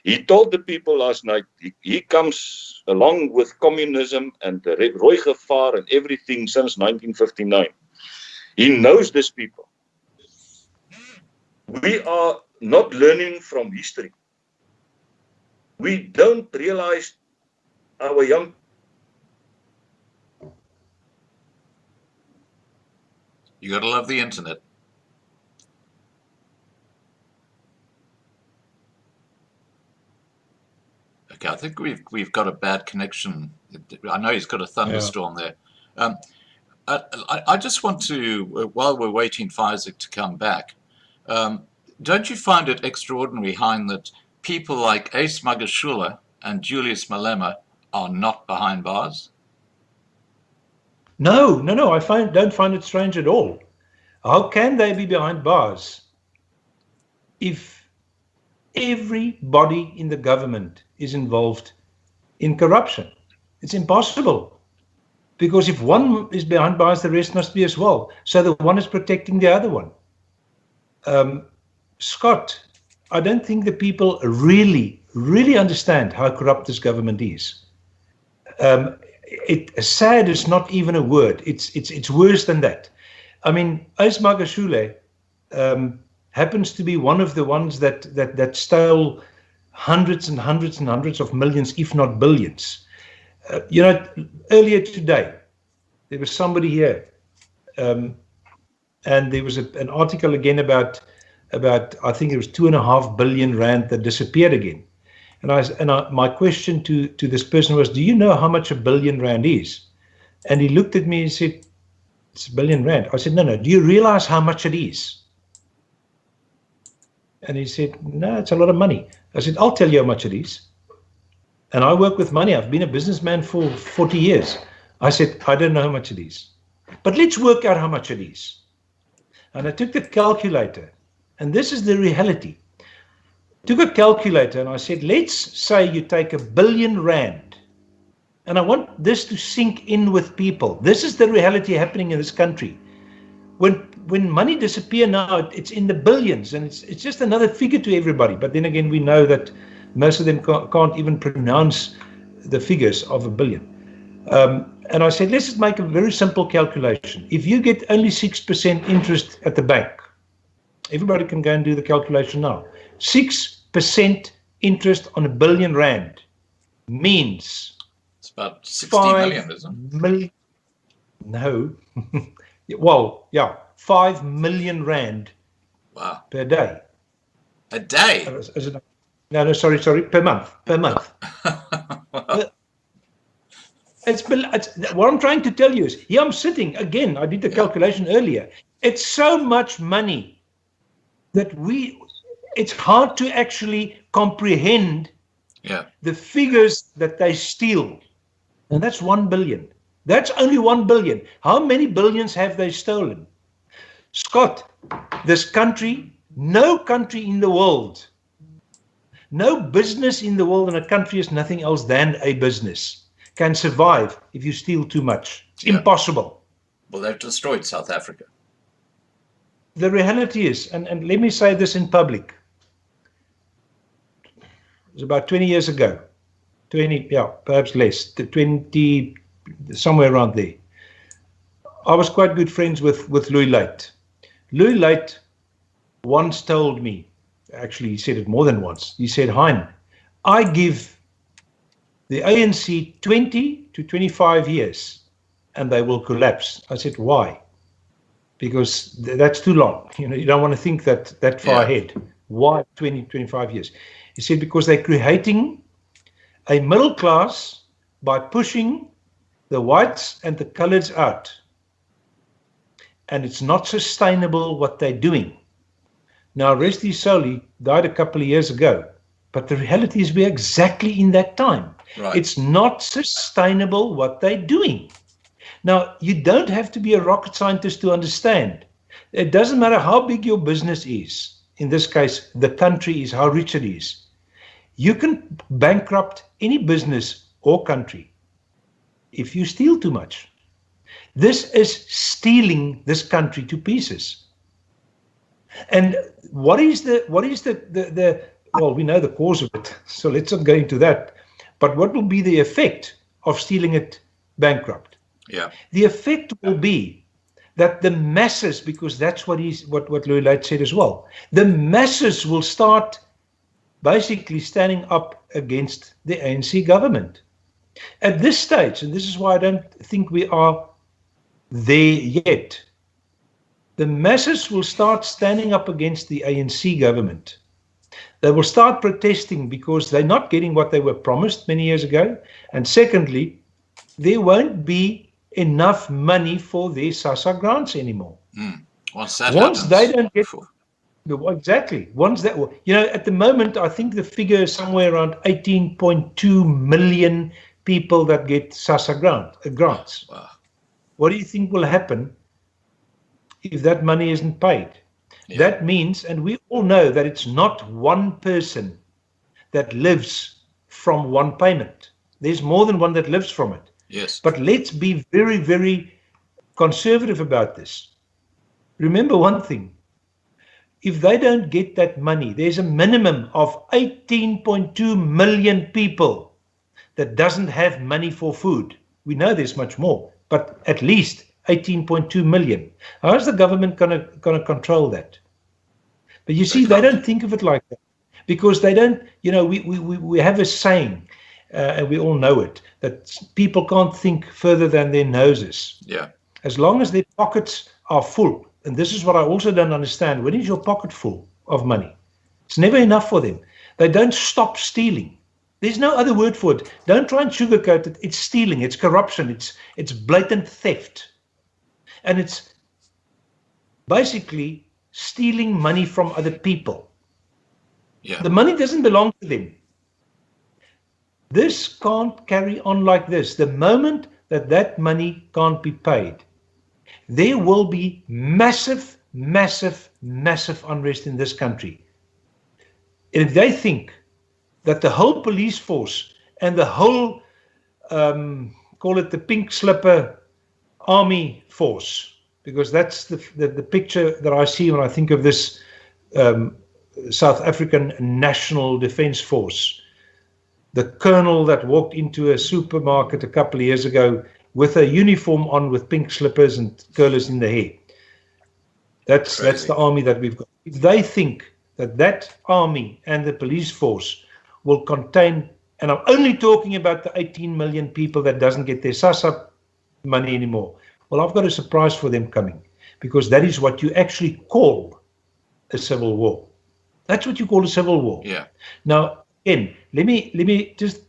He told the people last night, he comes along with communism and the Rooi Gevaar and everything since 1959. He knows these people. We are not learning from history. We don't realize our young. You gotta love the internet. Okay, I think we've got a bad connection. I know he's got a thunderstorm there. I just want to, while we're waiting for Izak to come back, don't you find it extraordinary, Hein, that people like Ace Magashule and Julius Malema are not behind bars? No. I don't find it strange at all. How can they be behind bars if everybody in the government is involved in corruption? It's impossible. Because if one is behind bars, the rest must be as well. So the one is protecting the other one. Scott, I don't think the people really understand how corrupt this government is. Sad is not even a word. It's worse than that. I mean, Izak happens to be one of the ones that stole hundreds and hundreds and hundreds of millions, if not billions. Earlier today, there was somebody here, and there was an article again about I think it was 2.5 billion rand that disappeared again. And my question to this person was, do you know how much 1 billion rand is? And he looked at me and said, it's 1 billion rand. I said, no. Do you realize how much it is? And he said, no, it's a lot of money. I said, I'll tell you how much it is. And I work with money. I've been a businessman for 40 years. I said, I don't know how much it is. But let's work out how much it is. And I took the calculator. And this is the reality. Took a calculator and I said, let's say you take 1 billion rand. And I want this to sink in with people. This is the reality happening in this country. When money disappears now, it's in the billions, and it's just another figure to everybody. But then again, we know that most of them can't even pronounce the figures of 1 billion. And I said, let's just make a very simple calculation. If you get only 6% interest at the bank, everybody can go and do the calculation now. 6% interest on 1 billion rand means It's about 60 million, isn't it? No. Well, yeah, 5 million rand Wow. per day. A day? Is it? No, sorry, per month. It's what I'm trying to tell you is, here I'm sitting, again, I did the calculation earlier. It's so much money that it's hard to actually comprehend the figures that they steal. And that's 1 billion. That's only 1 billion. How many billions have they stolen? Scott, this country, no country in the world, no business in the world, and a country is nothing else than a business, can survive if you steal too much. It's impossible. Well, they've destroyed South Africa. The reality is, and let me say this in public, it was about 20 years ago, perhaps less, 20, somewhere around there. I was quite good friends with Louis Late. Louis Late once told me, actually he said it more than once, he said, Hein, I give the ANC 20 to 25 years and they will collapse. I said, why? Because that's too long. You don't want to think that far ahead. Why 20, 25 years? He said, because they're creating a middle class by pushing the whites and the coloreds out. And it's not sustainable what they're doing. Now, rest his soul, he died a couple of years ago. But the reality is we're exactly in that time. Right. It's not sustainable what they're doing. Now, you don't have to be a rocket scientist to understand. It doesn't matter how big your business is. In this case, the country is, how rich it is. You can bankrupt any business or country if you steal too much. This is stealing this country to pieces. And what is the well, we know the cause of it, so let's not go into that. But what will be the effect of stealing it bankrupt? Yeah. The effect will be that the masses, because that's what Louis Late said as well, the masses will start basically standing up against the ANC government. At this stage, and this is why I don't think we are there yet, the masses will start standing up against the ANC government. They will start protesting because they're not getting what they were promised many years ago. And secondly, there won't be enough money for their SASSA grants anymore. Once they don't get... Exactly. Once that, at the moment, I think the figure is somewhere around 18.2 million people that get SASSA grants. Wow. what do you think will happen if that money isn't paid? Yeah. That means, and we all know that it's not one person that lives from one payment. There's more than one that lives from it. Yes. But let's be very, very conservative about this. Remember one thing. If they don't get that money, there's a minimum of 18.2 million people that doesn't have money for food. We know there's much more, but at least 18.2 million. How is the government going to control that? But you see, they don't think of it like that, because they don't, you know, we have a saying, and we all know it, that people can't think further than their noses. Yeah. As long as their pockets are full, and this is what I also don't understand, when is your pocket full of money? It's never enough for them. They don't stop stealing. There's no other word for it. Don't try and sugarcoat it. It's stealing, it's corruption, it's blatant theft. And it's basically stealing money from other people. Yeah. The money doesn't belong to them. This can't carry on like this. The moment that money can't be paid, there will be massive, massive, massive unrest in this country. And if they think that the whole police force and the whole, call it the pink slipper army force, because that's the picture that I see when I think of this South African National Defence Force. The colonel that walked into a supermarket a couple of years ago with a uniform on with pink slippers and curlers in the hair. That's the army that we've got. If they think that army and the police force will contain, and I'm only talking about the 18 million people that doesn't get their SASSA money anymore. Well, I've got a surprise for them coming, because that is what you actually call a civil war. That's what you call a civil war. Yeah. Now, again, let me just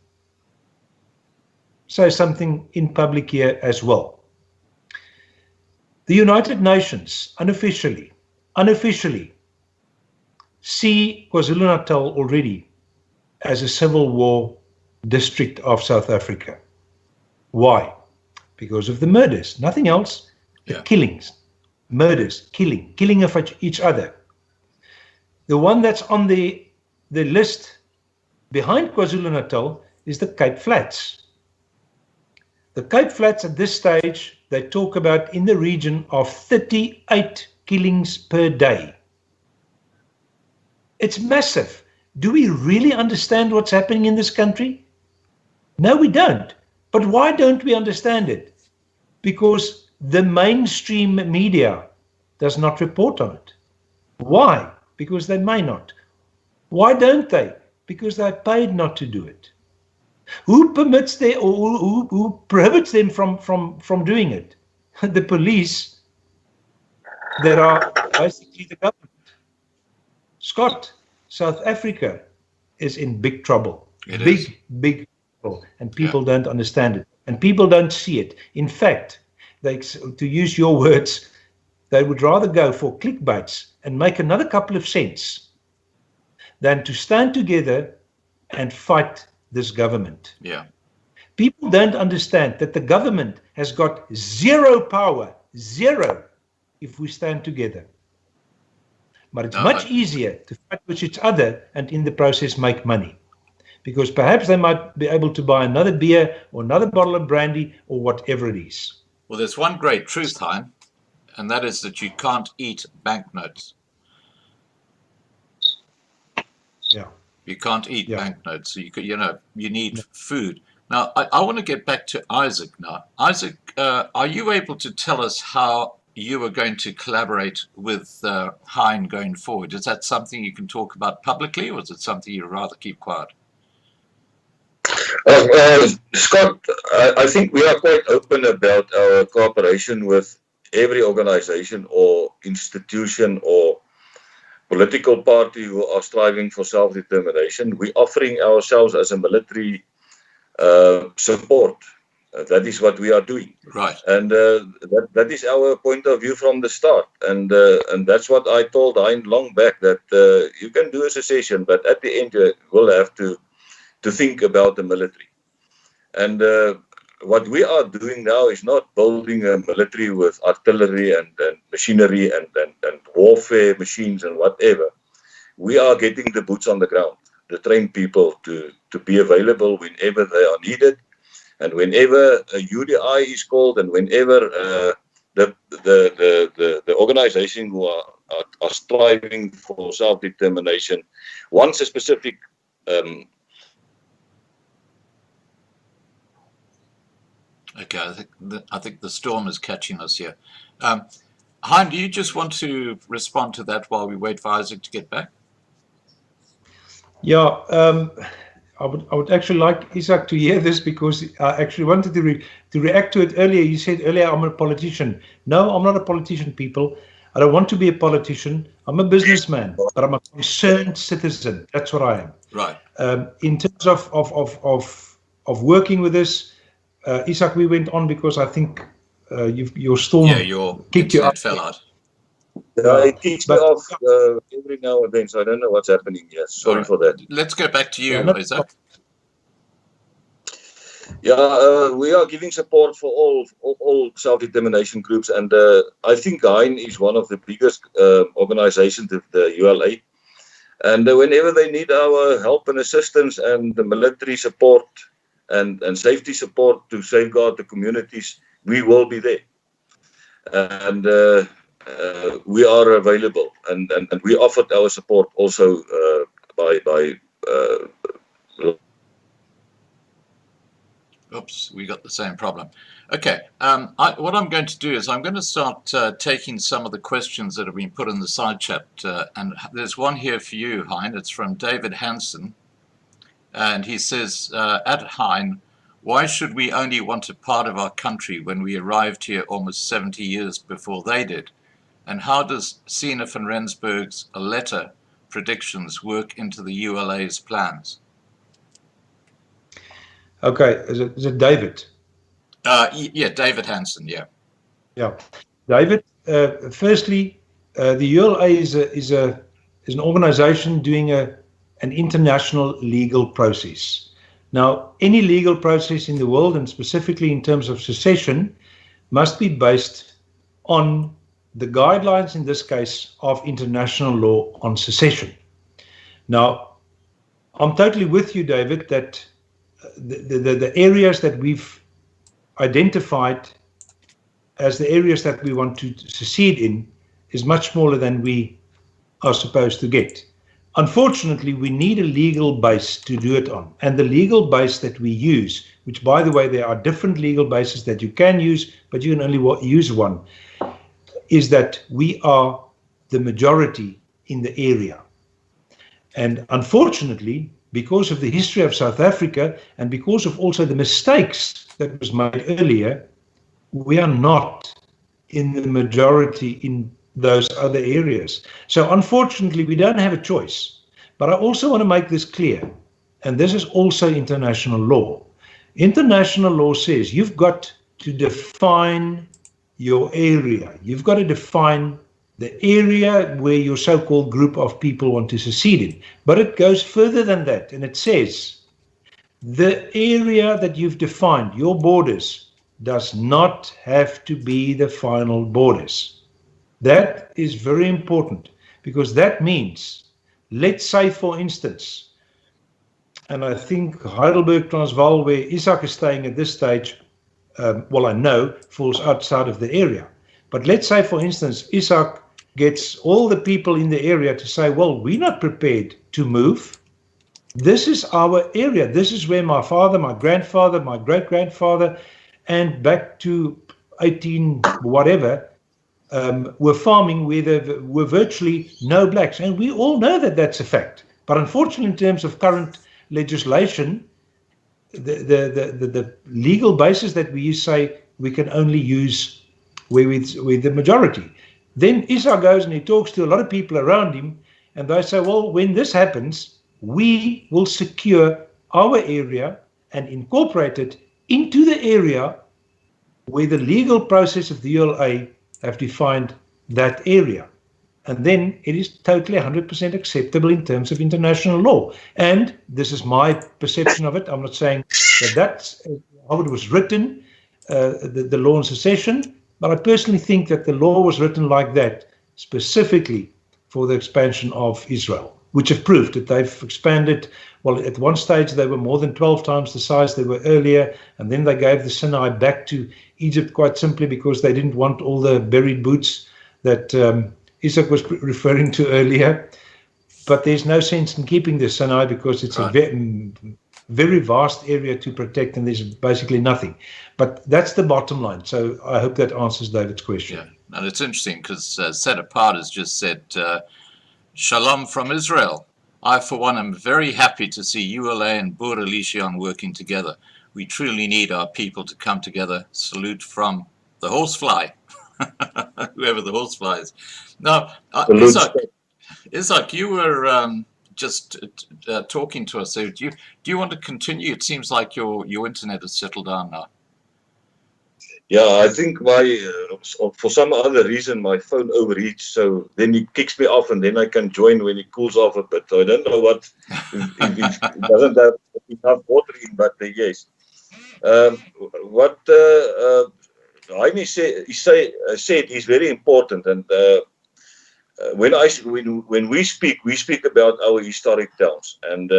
say something in public here as well. The United Nations unofficially see KwaZulu-Natal already as a civil war district of South Africa. Why? Because of the murders, nothing else. The killings, murders, killing of each other. The one that's on the list behind KwaZulu-Natal is the Cape Flats. The Cape Flats at this stage, they talk about in the region of 38 killings per day. It's massive. Do we really understand what's happening in this country? No, we don't. But why don't we understand it? Because the mainstream media does not report on it. Why? Because they may not. Why don't they? Because they're paid not to do it. Who permits them, or who prohibits them from doing it? The police that are basically the government. Scott, South Africa is in big trouble. Big trouble. And people don't understand it. And people don't see it. In fact, to use your words, they would rather go for clickbaits and make another couple of cents than to stand together and fight this government. Yeah. People don't understand that the government has got zero power, zero, if we stand together. But it's much easier to fight with each other and in the process make money. Because perhaps they might be able to buy another beer or another bottle of brandy or whatever it is. Well, there's one great truth, Hein, and that is that you can't eat banknotes. Yeah. You can't eat banknotes. So you need food. Now, I want to get back to Izak now. Izak, are you able to tell us how you are going to collaborate with Hein going forward? Is that something you can talk about publicly, or is it something you'd rather keep quiet? Scott, I think we are quite open about our cooperation with every organization or institution or political party who are striving for self-determination. We're offering ourselves as a military support. That is what we are doing. Right. And that is our point of view from the start. And that's what I told Hein long back, that you can do a secession, but at the end you will have to think about the military. And what we are doing now is not building a military with artillery and machinery and warfare machines and whatever. We are getting the boots on the ground, the trained people to be available whenever they are needed, and whenever a UDI is called, and whenever the organization who are striving for self-determination wants a specific Okay, I think the storm is catching us here. Hein, do you just want to respond to that while we wait for Izak to get back? Yeah, I would actually like Izak to hear this, because I actually wanted to react to it earlier. You said earlier, I'm a politician. No, I'm not a politician, people. I don't want to be a politician. I'm a businessman, but I'm a concerned citizen. That's what I am. Right. In terms of working with this, Izak, we went on because I think your storm your kicked you internet out. fell out. it kicks me off every now and then, so I don't know what's happening here. Sorry for that. Let's go back to you, Izak. Yeah, we are giving support for all self-determination groups, and I think Hein is one of the biggest organizations of the ULA. And whenever they need our help and assistance and the military support and safety support to safeguard the communities, we will be there. And we are available, and we offered our support also by Oops, we got the same problem. Okay, what I'm going to do is I'm going to start taking some of the questions that have been put in the side chat, and there's one here for you, Hein. It's from David Hansen, and he says, at Hein, why should we only want a part of our country when we arrived here almost 70 years before they did? And how does Sina van Rensburg's letter predictions work into the ULA's plans? Okay, is it David? Yeah, David Hansen, yeah. Yeah, David, firstly, the ULA is an organization doing an international legal process. Now, any legal process in the world, and specifically in terms of secession, must be based on the guidelines, in this case, of international law on secession. Now, I'm totally with you, David, that the areas that we've identified as the areas that we want to secede in is much smaller than we are supposed to get. Unfortunately, we need a legal base to do it on. And the legal base that we use, which, by the way, there are different legal bases that you can use, but you can only use one, is that we are the majority in the area. And unfortunately, because of the history of South Africa and because of also the mistakes that was made earlier, we are not in the majority in those other areas. So unfortunately, we don't have a choice. But I also want to make this clear, and this is also international law. International law says you've got to define your area. You've got to define the area where your so-called group of people want to secede in. But it goes further than that, and it says the area that you've defined, your borders, does not have to be the final borders. That is very important, because that means, let's say, for instance, and I think Heidelberg, Transvaal, where Izak is staying at this stage, well, I know, falls outside of the area. But let's say, for instance, Izak gets all the people in the area to say, well, we're not prepared to move. This is our area. This is where my father, my grandfather, my great-grandfather, and back to 18 whatever, were farming where there were virtually no blacks. And we all know that that's a fact. But unfortunately, in terms of current legislation, the legal basis that we use say we can only use with the majority. Then Izak goes and he talks to a lot of people around him, and they say, well, when this happens, we will secure our area and incorporate it into the area where the legal process of the ULA have defined that area. And then it is totally 100% acceptable in terms of international law. And this is my perception of it. I'm not saying So that's how it was written, the law on secession. But I personally think that the law was written like that specifically for the expansion of Israel, which have proved that they've expanded. Well, at one stage they were more than 12 times the size they were earlier, and then they gave the Sinai back to Egypt quite simply because they didn't want all the buried boots that Izak was referring to earlier. But there's no sense in keeping the Sinai because it's a very vast area to protect, and there's basically nothing. But that's the bottom line. So I hope that answers David's question. Yeah, and it's interesting because Set Apart has just said, Shalom from Israel. I, for one, am very happy to see ULA and Boerelegioen working together. We truly need our people to come together. Salute from the horsefly, whoever the horsefly is. Now, Izak, you were just talking to us. So do you want to continue? It seems like your internet has settled down now. Yeah, I think for some other reason my phone overheats, so then he kicks me off and then I can join when it cools off a bit. So I don't know what, if it doesn't have enough water in, but yes. What Hein said is very important, and when we speak about our historic towns, and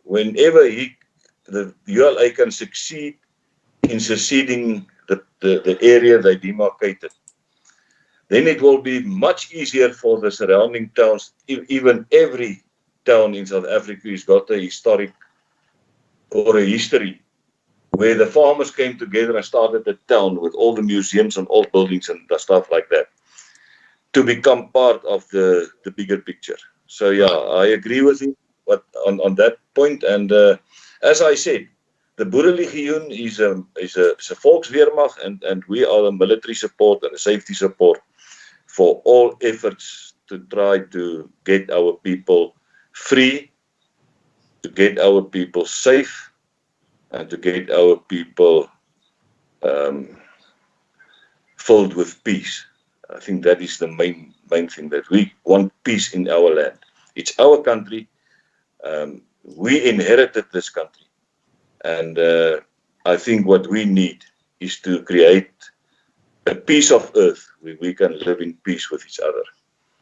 whenever the ULA can succeed in seceding the area they demarcated, then it will be much easier for the surrounding towns. Even every town in South Africa has got a historic or a history where the farmers came together and started a town with all the museums and old buildings and stuff like that to become part of the bigger picture. So yeah, I agree with you on that point. And as I said, the Boerelegioen is a Volkswehrmacht, and we are the military support and the safety support for all efforts to try to get our people free, to get our people safe, and to get our people filled with peace. I think that is the main thing, that we want peace in our land. It's our country. We inherited this country. And I think what we need is to create a piece of earth where we can live in peace with each other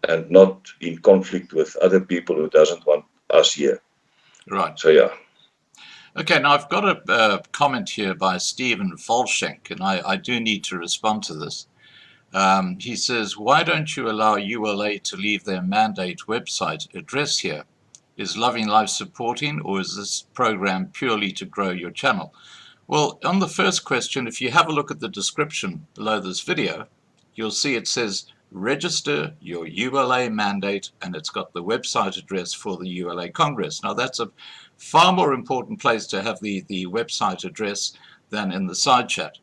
and not in conflict with other people who doesn't want us here. Right. So yeah. Okay, now I've got a comment here by Stephen Volschenk, and I do need to respond to this. He says, why don't you allow ULA to leave their mandate website address here? Is Loving Life supporting, or is this program purely to grow your channel? Well, on the first question, if you have a look at the description below this video, you'll see it says register your ULA mandate, and it's got the website address for the ULA Congress. Now that's a far more important place to have the website address than in the side chat.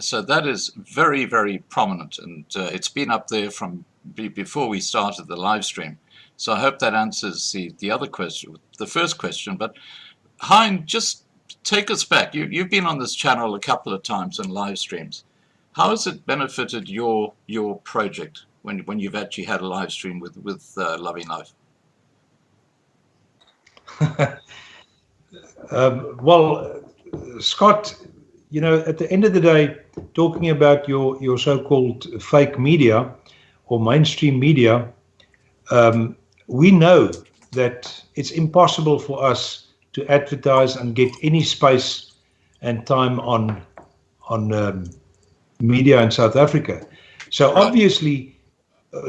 So that is very, very prominent, and it's been up there from before we started the live stream. So I hope that answers the other question, the first question. But Hein, just take us back. You've been on this channel a couple of times in live streams. How has it benefited your project when you've actually had a live stream with Loving Life? Well, Scott, you know, at the end of the day, talking about your so-called fake media or mainstream media, we know that it's impossible for us to advertise and get any space and time on media in South Africa. So obviously,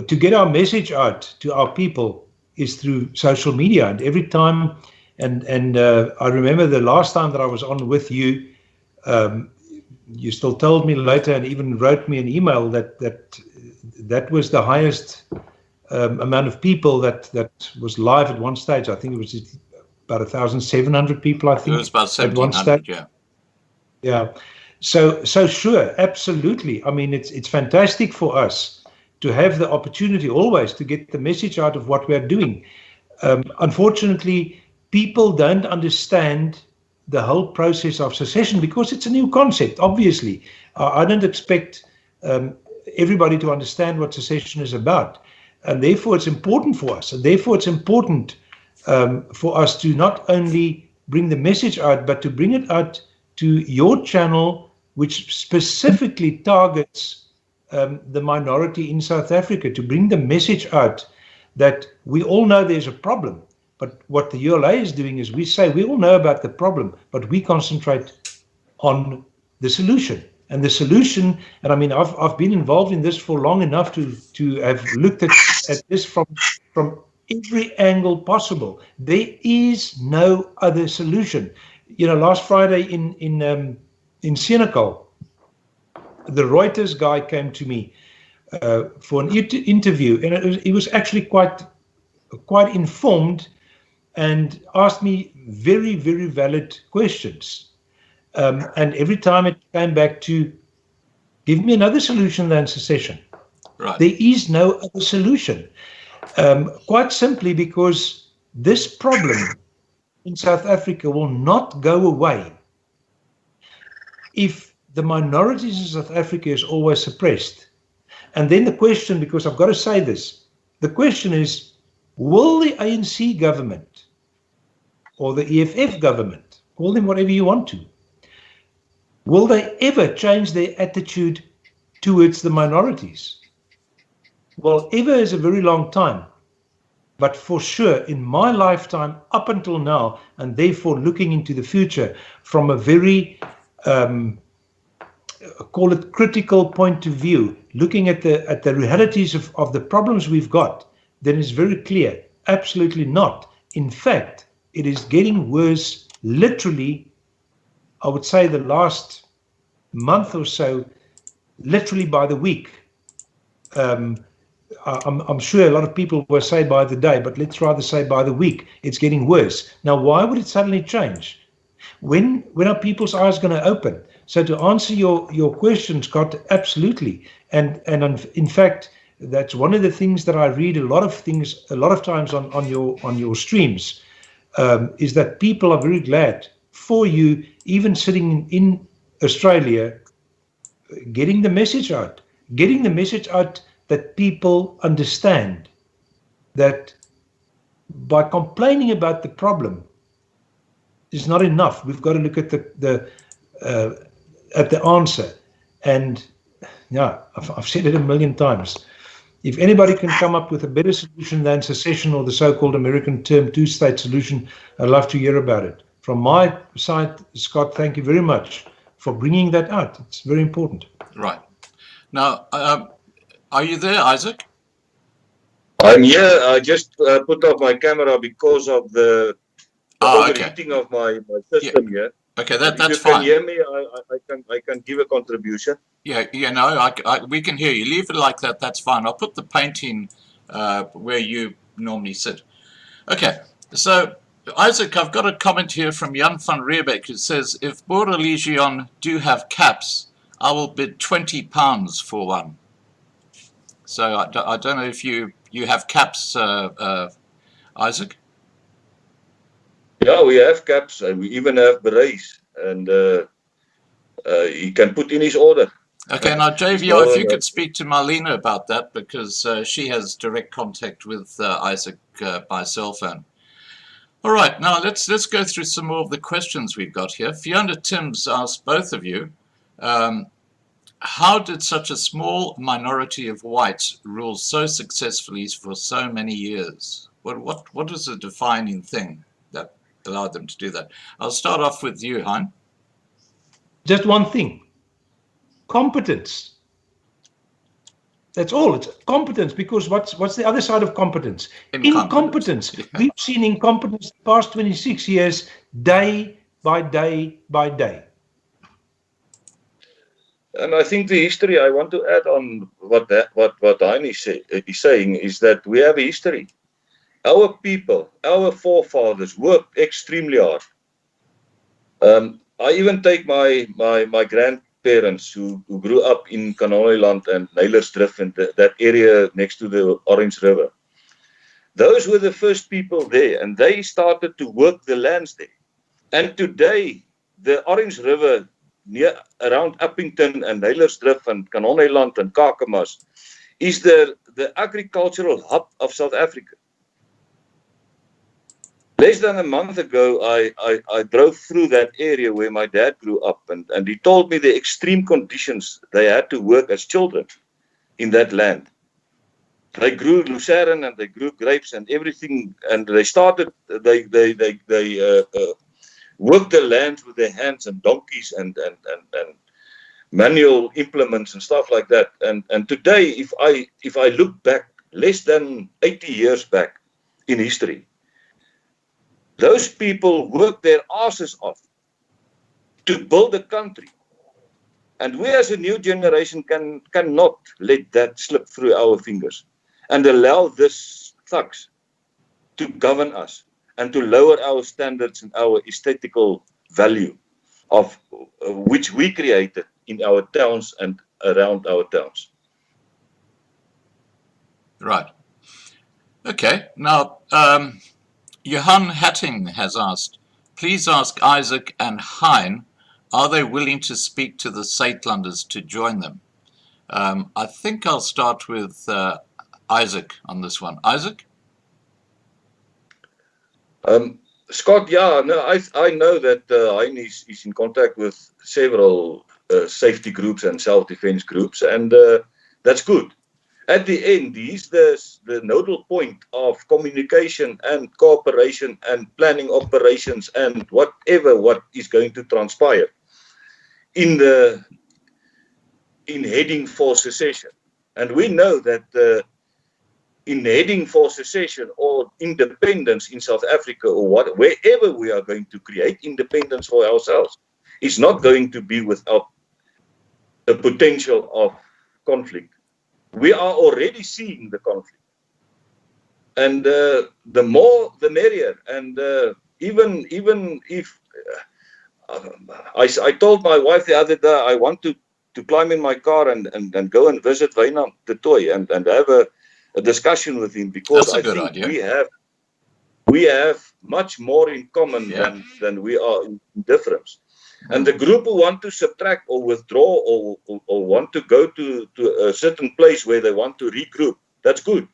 to get our message out to our people is through social media. And every time, and I remember the last time that I was on with you, you still told me later and even wrote me an email that was the highest amount of people that was live at one stage. I think it was about 1,700 people, I think. It was about 1,700, yeah. Yeah. So sure, absolutely. I mean, it's fantastic for us to have the opportunity always to get the message out of what we're doing. Unfortunately, people don't understand the whole process of secession because it's a new concept, obviously. I don't expect everybody to understand what secession is about. And therefore, it's important for us. And therefore, it's important for us to not only bring the message out, but to bring it out to your channel, which specifically targets the minority in South Africa, to bring the message out that we all know there's a problem. But what the ULA is doing is we say we all know about the problem, but we concentrate on the solution. And the solution, and I mean, I've been involved in this for long enough to have looked at this from every angle possible. There is no other solution. You know, last Friday in Senegal, the Reuters guy came to me for an interview, and he was actually quite informed and asked me very, very valid questions. And every time it came back to give me another solution than secession. Right. There is no other solution. Quite simply because this problem in South Africa will not go away if the minorities in South Africa is always suppressed. And then the question, because I've got to say this, the question is, will the ANC government or the EFF government, call them whatever you want to, will they ever change their attitude towards the minorities? Well, ever is a very long time, but for sure in my lifetime up until now, and therefore looking into the future from a very, call it critical point of view, looking at the realities of the problems we've got, then it's very clear, absolutely not. In fact, it is getting worse literally. I would say the last month or so, literally by the week. I'm sure a lot of people will say by the day, but let's rather say by the week, it's getting worse. Now, why would it suddenly change? When are people's eyes going to open? So to answer your question, Scott, absolutely. And in fact, that's one of the things that I read a lot of times on your streams, is that people are very glad for you, even sitting in Australia, getting the message out that people understand that by complaining about the problem is not enough. We've got to look at the answer. And yeah, I've said it a million times. If anybody can come up with a better solution than secession or the so-called American term two-state solution, I'd love to hear about it. From my side, Scott, thank you very much for bringing that out. It's very important. Right. Now, are you there, Izak? I'm here. I just put off my camera because of the overheating of my system here. Okay, that's if you fine. can hear me, I can give a contribution. Yeah, no, we can hear you. Leave it like that. That's fine. I'll put the painting where you normally sit. Okay, so Izak, I've got a comment here from Jan van Riebeck who says, if Boerelegioen do have caps, I will bid £20 for one. So I don't know if you have caps, Izak. Yeah, we have caps and we even have berets, and he can put in his order. Okay, now JVO, if you could speak to Marlena about that, because she has direct contact with Izak by cell phone. All right, now let's go through some more of the questions we've got here. Fiona Timms asked both of you, how did such a small minority of whites rule so successfully for so many years? What is the defining thing that allowed them to do that? I'll start off with you, Hein. Just one thing. Competence. That's all. It's competence, because what's the other side of competence? Incompetence. Yeah. We've seen incompetence the past 26 years, day by day by day. And I think the history, I want to add on what Hein is saying, is that we have a history. Our people, our forefathers worked extremely hard. I even take my grandparents who grew up in Kanoneiland and Neilersdrift and that area next to the Orange River. Those were the first people there, and they started to work the lands there. And today, the Orange River around Uppington and Neilersdrift and Kanoneiland and Kakamas is the agricultural hub of South Africa. Less than a month ago, I drove through that area where my dad grew up, and he told me the extreme conditions they had to work as children in that land. They grew lucerne and they grew grapes and everything, and they worked the land with their hands and donkeys and manual implements and stuff like that. And today, if I look back less than 80 years back in history, those people worked their asses off to build a country. And we as a new generation cannot let that slip through our fingers and allow this thugs to govern us and to lower our standards and our aesthetical value of which we created in our towns and around our towns. Right. Okay. Now, Johan Hatting has asked, please ask Izak and Hein, are they willing to speak to the Saitlanders to join them? I think I'll start with Izak on this one. Izak? Scott, yeah, no, I know that Hein is in contact with several safety groups and self-defense groups, and that's good. At the end, he's the nodal point of communication and cooperation and planning operations and what is going to transpire in heading for secession. And we know that in heading for secession or independence in South Africa or wherever we are going to create independence for ourselves, it's not going to be without the potential of conflict. We are already seeing the conflict, and the more the merrier. And even if I told my wife the other day I want to climb in my car and go and visit Wynand de Tooy and have a discussion with him, because I think idea. we have much more in common than we are in difference. And the group who want to subtract or withdraw or want to go to a certain place where they want to regroup, that's good.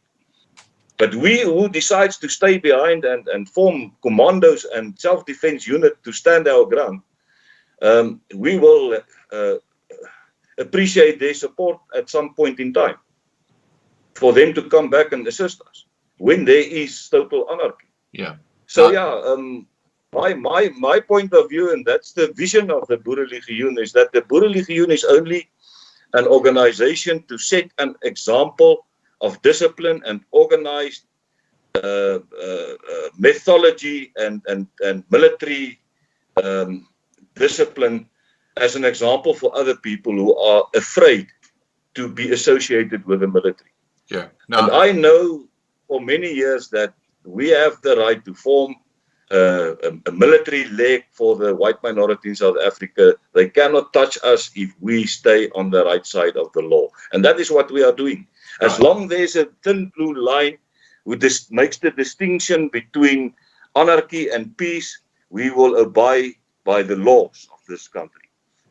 But we who decides to stay behind and form commandos and self-defense unit to stand our ground, we will appreciate their support at some point in time for them to come back and assist us when there is total anarchy. Yeah. So my point of view, and that's the vision of the Boerelegioen, is that the Boerelegioen is only an organization to set an example of discipline and organized methodology and military discipline as an example for other people who are afraid to be associated with the military. Yeah. And I know for many years that we have the right to form a military leg for the white minority in South Africa. They cannot touch us if we stay on the right side of the law. And that is what we are doing. As long there's a thin blue line which makes the distinction between anarchy and peace, we will abide by the laws of this country.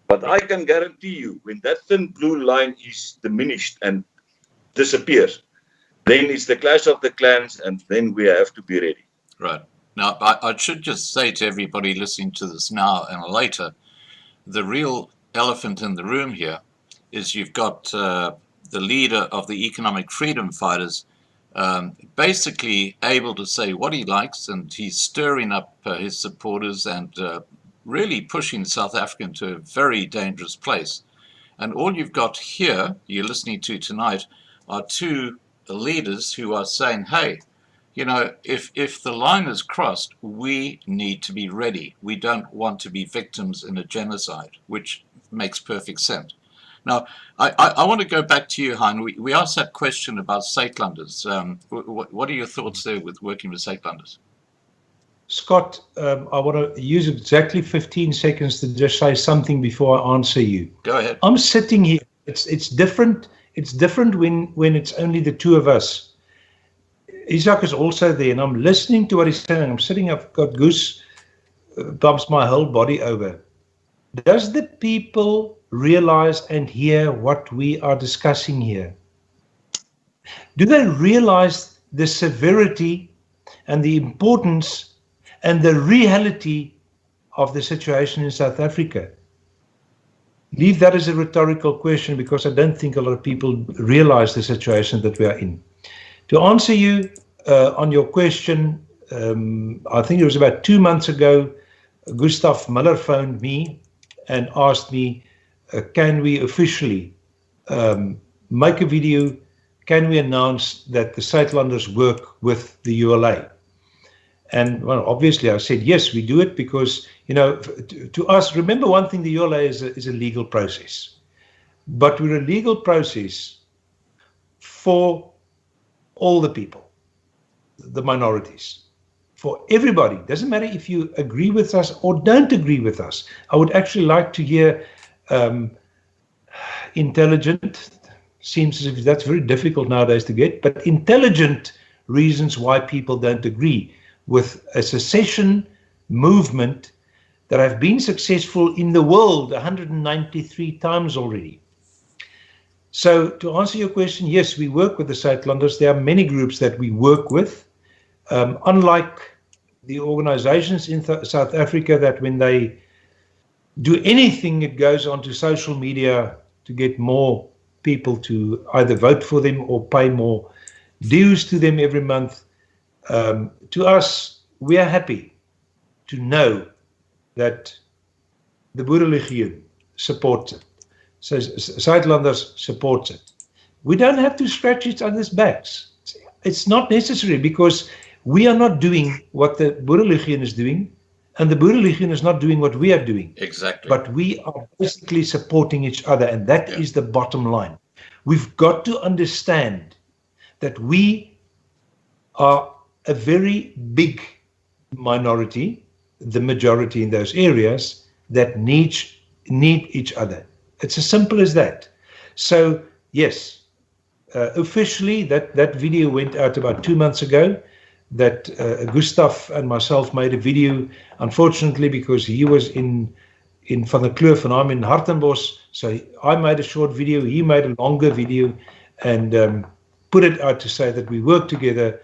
But I can guarantee you, when that thin blue line is diminished and disappears, then it's the clash of the clans, and then we have to be ready. Right. Now, I should just say to everybody listening to this now and later, the real elephant in the room here is you've got the leader of the economic freedom fighters basically able to say what he likes, and he's stirring up his supporters and really pushing South Africa into a very dangerous place. And all you've got here, you're listening to tonight, are two leaders who are saying, hey, you know, if the line is crossed, we need to be ready. We don't want to be victims in a genocide, which makes perfect sense. Now, I want to go back to you, Hein. We asked that question about Saitlanders. What are your thoughts there with working with Saitlanders? Scott, I want to use exactly 15 seconds to just say something before I answer you. Go ahead. I'm sitting here. It's different. It's different when it's only the two of us. Izak is also there, and I'm listening to what he's saying. I'm sitting, I've got goose bumps my whole body over. Does the people realize and hear what we are discussing here? Do they realize the severity and the importance and the reality of the situation in South Africa. Leave that as a rhetorical question, because I don't think a lot of people realize the situation that we are in. To answer you on your question, I think it was about 2 months ago, Gustav Muller phoned me and asked me, can we officially make a video? Can we announce that the Suidlanders work with the ULA? And well, obviously I said, yes, we do it, because, you know, to us, remember one thing, the ULA is a legal process, but we're a legal process for all the people, the minorities, for everybody. Doesn't matter if you agree with us or don't agree with us. I would actually like to hear intelligent, seems as if that's very difficult nowadays to get, but intelligent reasons why people don't agree with a secession movement that have been successful in the world 193 times already. So to answer your question, yes, we work with the Suidlanders. There are many groups that we work with. Unlike the organizations in South Africa that when they do anything, it goes onto social media to get more people to either vote for them or pay more dues to them every month. To us, we are happy to know that the Boerelegioen supports it. So Suidlanders supports it. We don't have to scratch each other's backs. It's not necessary, because we are not doing what the Boerelegioen is doing, and the Boerelegioen is not doing what we are doing. Exactly. But we are basically supporting each other, and that is the bottom line. We've got to understand that we are a very big minority, the majority in those areas, that need each other. It's as simple as that. So yes, officially that video went out about 2 months ago, that Gustav and myself made a video, unfortunately, because he was in Van der Kloof and I'm in Hartenbos. So I made a short video, he made a longer video, and put it out to say that we work together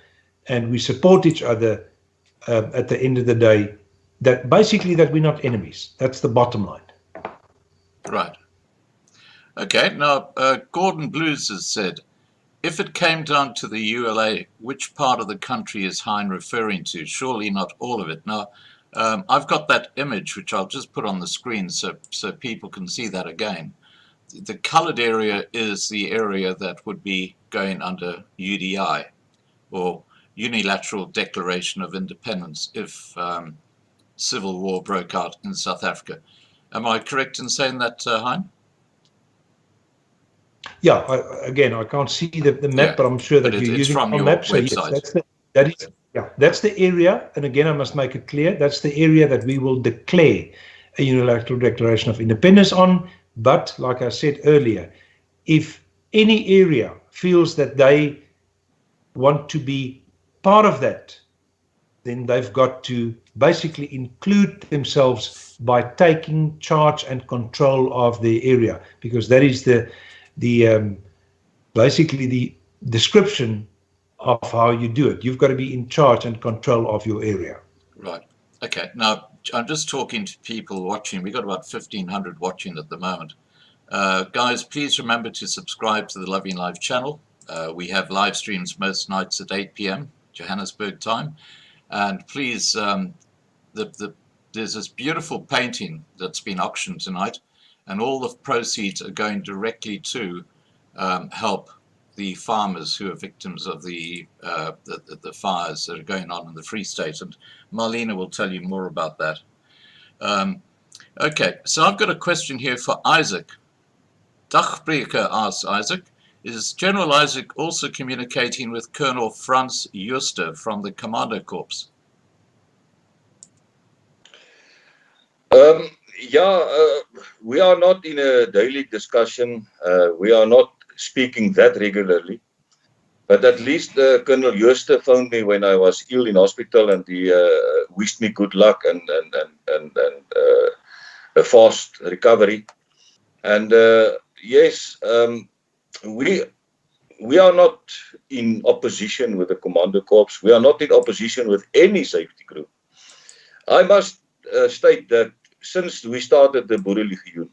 and we support each other at the end of the day, that basically that we're not enemies. That's the bottom line. Right. Okay, now Gordon Blues has said, if it came down to the ULA, which part of the country is Hein referring to? Surely not all of it. Now, I've got that image, which I'll just put on the screen so people can see that again. The coloured area is the area that would be going under UDI, or Unilateral Declaration of Independence, if civil war broke out in South Africa. Am I correct in saying that, Hein? Yeah, again, I can't see the map, but I'm sure that you're using a map. So yes, that's the area. And again, I must make it clear, that's the area that we will declare a unilateral declaration of independence on. But like I said earlier, if any area feels that they want to be part of that, then they've got to basically include themselves by taking charge and control of the area, because that is basically the description of how you do it. You've got to be in charge and control of your area. Right. Okay. Now, I'm just talking to people watching. We've got about 1,500 watching at the moment. Guys, please remember to subscribe to the Loving Life channel. We have live streams most nights at 8 p.m. Johannesburg time. And please, there's this beautiful painting that's been auctioned tonight, and all the proceeds are going directly to help the farmers who are victims of the fires that are going on in the Free State. And Marlene will tell you more about that. Okay, so I've got a question here for Izak. Dagbreker asks Izak, is General Izak also communicating with Colonel Franz Juster from the Commando Corps? We are not in a daily discussion. We are not speaking that regularly. But at least Colonel Juster phoned me when I was ill in hospital, and he wished me good luck and a fast recovery. And yes, we are not in opposition with the Commando Corps. We are not in opposition with any safety group. I must state that since we started the Boerelegioen,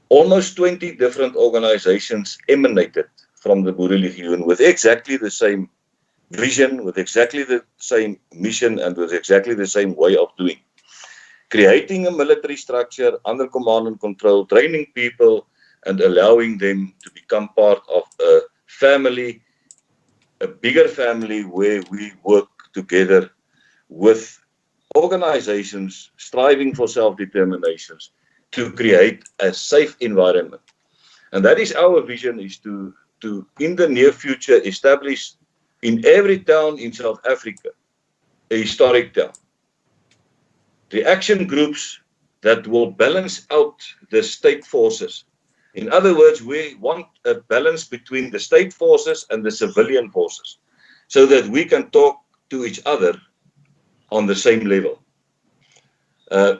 almost 20 different organizations emanated from the Boerelegioen with exactly the same vision, with exactly the same mission, and with exactly the same way of doing. Creating a military structure under command and control, training people, and allowing them to become part of a family, a bigger family where we work together with organizations striving for self-determination to create a safe environment. And that is our vision, is to in the near future establish in every town in South Africa a historic town. The action groups that will balance out the state forces. In other words, we want a balance between the state forces and the civilian forces so that we can talk to each other on the same level.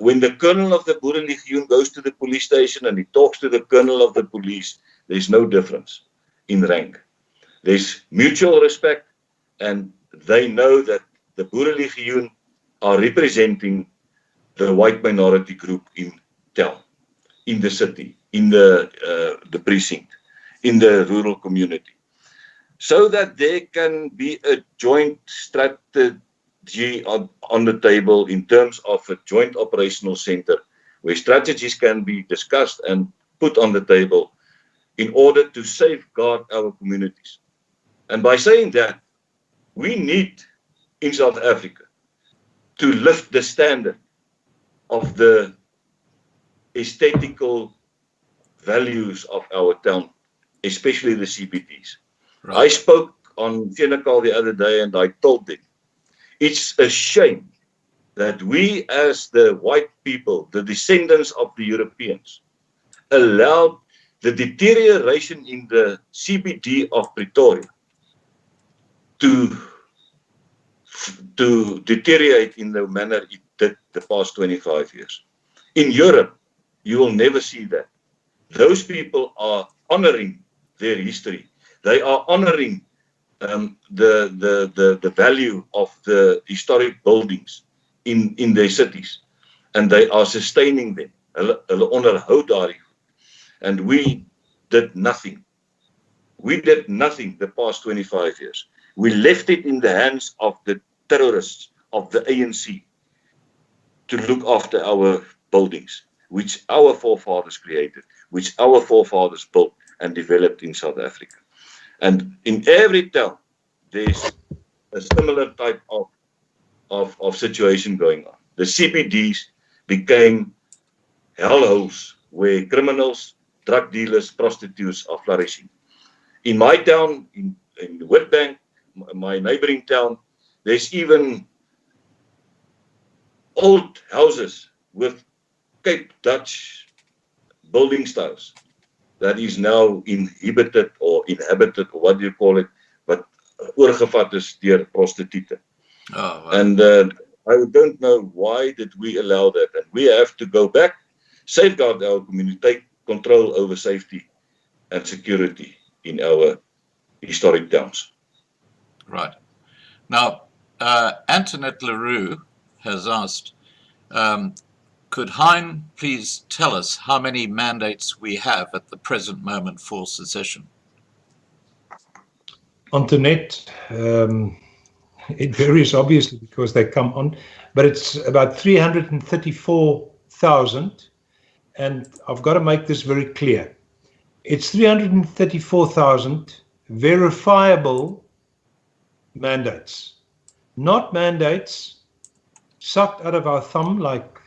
When the colonel of the Boerelegioen goes to the police station and he talks to the colonel of the police, there's no difference in rank. There's mutual respect, and they know that the Boerelegioen are representing the white minority group in town, in the city, in the precinct, in the rural community, so that there can be a joint strategy on the table in terms of a joint operational center where strategies can be discussed and put on the table in order to safeguard our communities. And by saying that, we need in South Africa to lift the standard of the aesthetical values of our town, especially the CBDs. Right. I spoke on Senekal the other day and I told them, it's a shame that we as the white people, the descendants of the Europeans, allowed the deterioration in the CBD of Pretoria to deteriorate in the manner it did the past 25 years. In Europe, you will never see that. Those people are honoring their history. They are honoring the value of the historic buildings in their cities, and they are sustaining them. Hulle onderhou daardie. And we did nothing. We did nothing the past 25 years. We left it in the hands of the terrorists of the ANC to look after our buildings, which our forefathers created, which our forefathers built and developed in South Africa. And in every town, there's a similar type of situation going on. The CBDs became hellholes where criminals, drug dealers, prostitutes are flourishing. In my town, in Witbank, my neighboring town, there's even old houses with Cape Dutch building styles that is now inhabited or what do you call it, but oorgevat is deur prostitute. Oh, wow. And I don't know why did we allow that, and we have to go back, safeguard our community, take control over safety and security in our historic towns. Right. Now, Antoinette Leroux has asked, could Hein please tell us how many mandates we have at the present moment for secession? Antoinette, it varies obviously because they come on, but it's about 334,000, and I've got to make this very clear. It's 334,000 verifiable mandates, not mandates sucked out of our thumb like,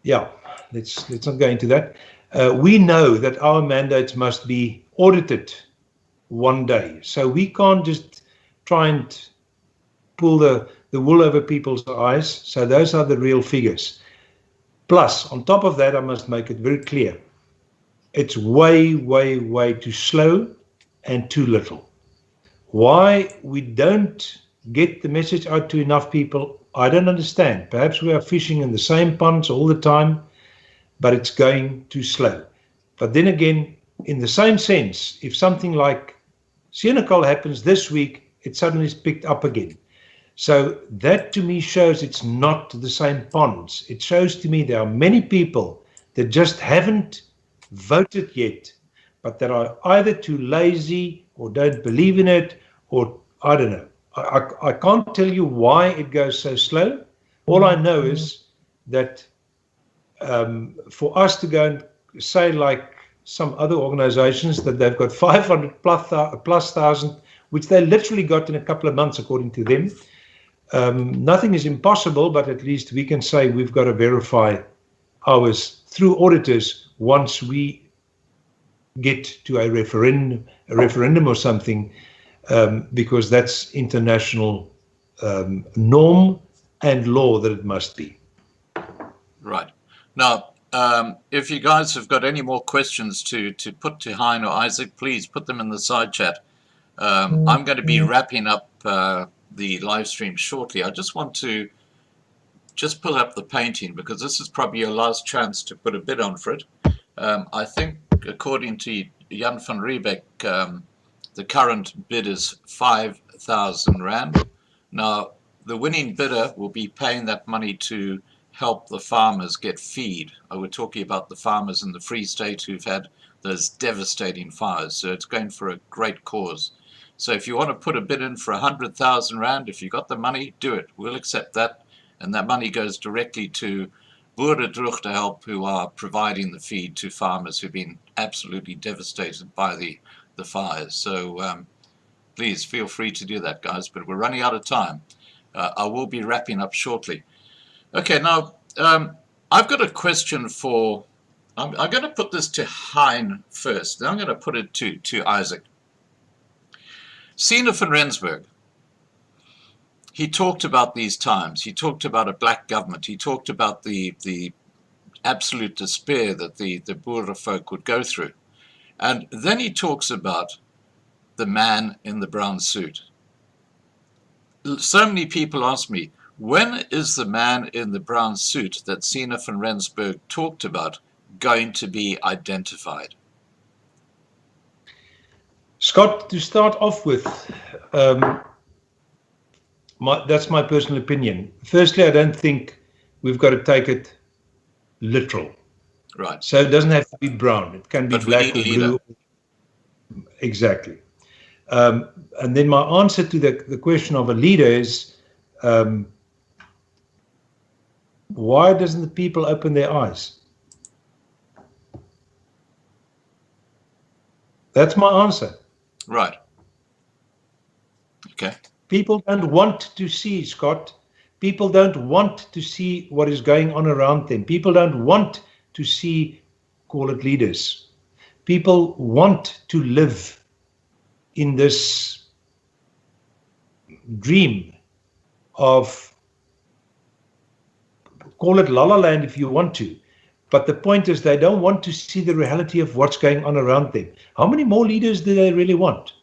yeah, let's not go into that. We know that our mandates must be audited one day, so we can't just try and pull the wool over people's eyes. So those are the real figures. Plus, on top of that, I must make it very clear, it's way, way, way too slow and too little. Why we don't get the message out to enough people, I don't understand. Perhaps we are fishing in the same ponds all the time, but it's going too slow. But then again, in the same sense, if something like Senekal happens this week, it suddenly is picked up again. So that to me shows it's not the same ponds. It shows to me there are many people that just haven't voted yet, but that are either too lazy or don't believe in it, or I don't know. I can't tell you why it goes so slow. All I know is that for us to go and say, like some other organizations, that they've got 500 plus thousand, which they literally got in a couple of months, according to them. Nothing is impossible, but at least we can say we've got to verify ours through auditors once we get to a referendum or something, because that's international norm and law that it must be. Right. Now, if you guys have got any more questions to put to Hein or Izak, please put them in the side chat. I'm going to be wrapping up the live stream shortly. I just want to pull up the painting, because this is probably your last chance to put a bid on for it. I think, according to Jan van Riebeck, the current bid is 5,000 Rand. Now, the winning bidder will be paying that money to help the farmers get feed. We're talking about the farmers in the Free State who've had those devastating fires. So it's going for a great cause. So if you want to put a bid in for 100,000 Rand, if you got the money, do it. We'll accept that. And that money goes directly to Boerelegioen help, who are providing the feed to farmers who've been absolutely devastated by the fires. So please feel free to do that, guys. But we're running out of time. I will be wrapping up shortly. Okay, now I've got a question for. I'm going to put this to Hein first. Then I'm going to put it to Izak. Sina van Rensburg, he talked about these times. He talked about a black government. He talked about the absolute despair that the Boer folk would go through. And then he talks about the man in the brown suit. So many people ask me, when is the man in the brown suit that Sina van Rensburg talked about going to be identified? Scott, to start off with, that's my personal opinion. Firstly, I don't think we've got to take it literal. Right. So it doesn't have to be brown. It can be black or blue. Exactly. And then my answer to the question of a leader is, why doesn't the people open their eyes? That's my answer. Right. Okay. People don't want to see, Scott. People don't want to see what is going on around them. People don't want to see, call it leaders. People want to live in this dream of, call it La La Land if you want to. But the point is, they don't want to see the reality of what's going on around them. How many more leaders do they really want?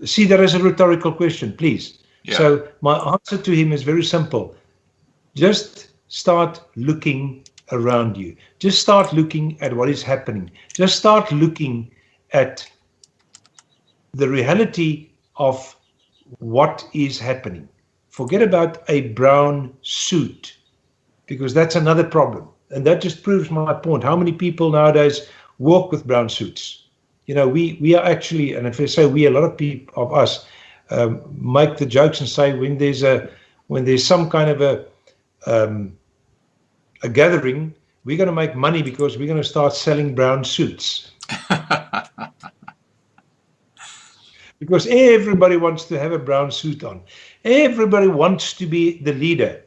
See that as a rhetorical question, please. Yeah. So my answer to him is very simple. Just start looking around you. Just start looking at what is happening. Just start looking at the reality of what is happening. Forget about a brown suit, because that's another problem. And that just proves my point. How many people nowadays walk with brown suits? You know, we are actually, and if I say we, a lot of people of us make the jokes and say when there's some kind of a gathering, we're going to make money because we're going to start selling brown suits. Because everybody wants to have a brown suit on. Everybody wants to be the leader.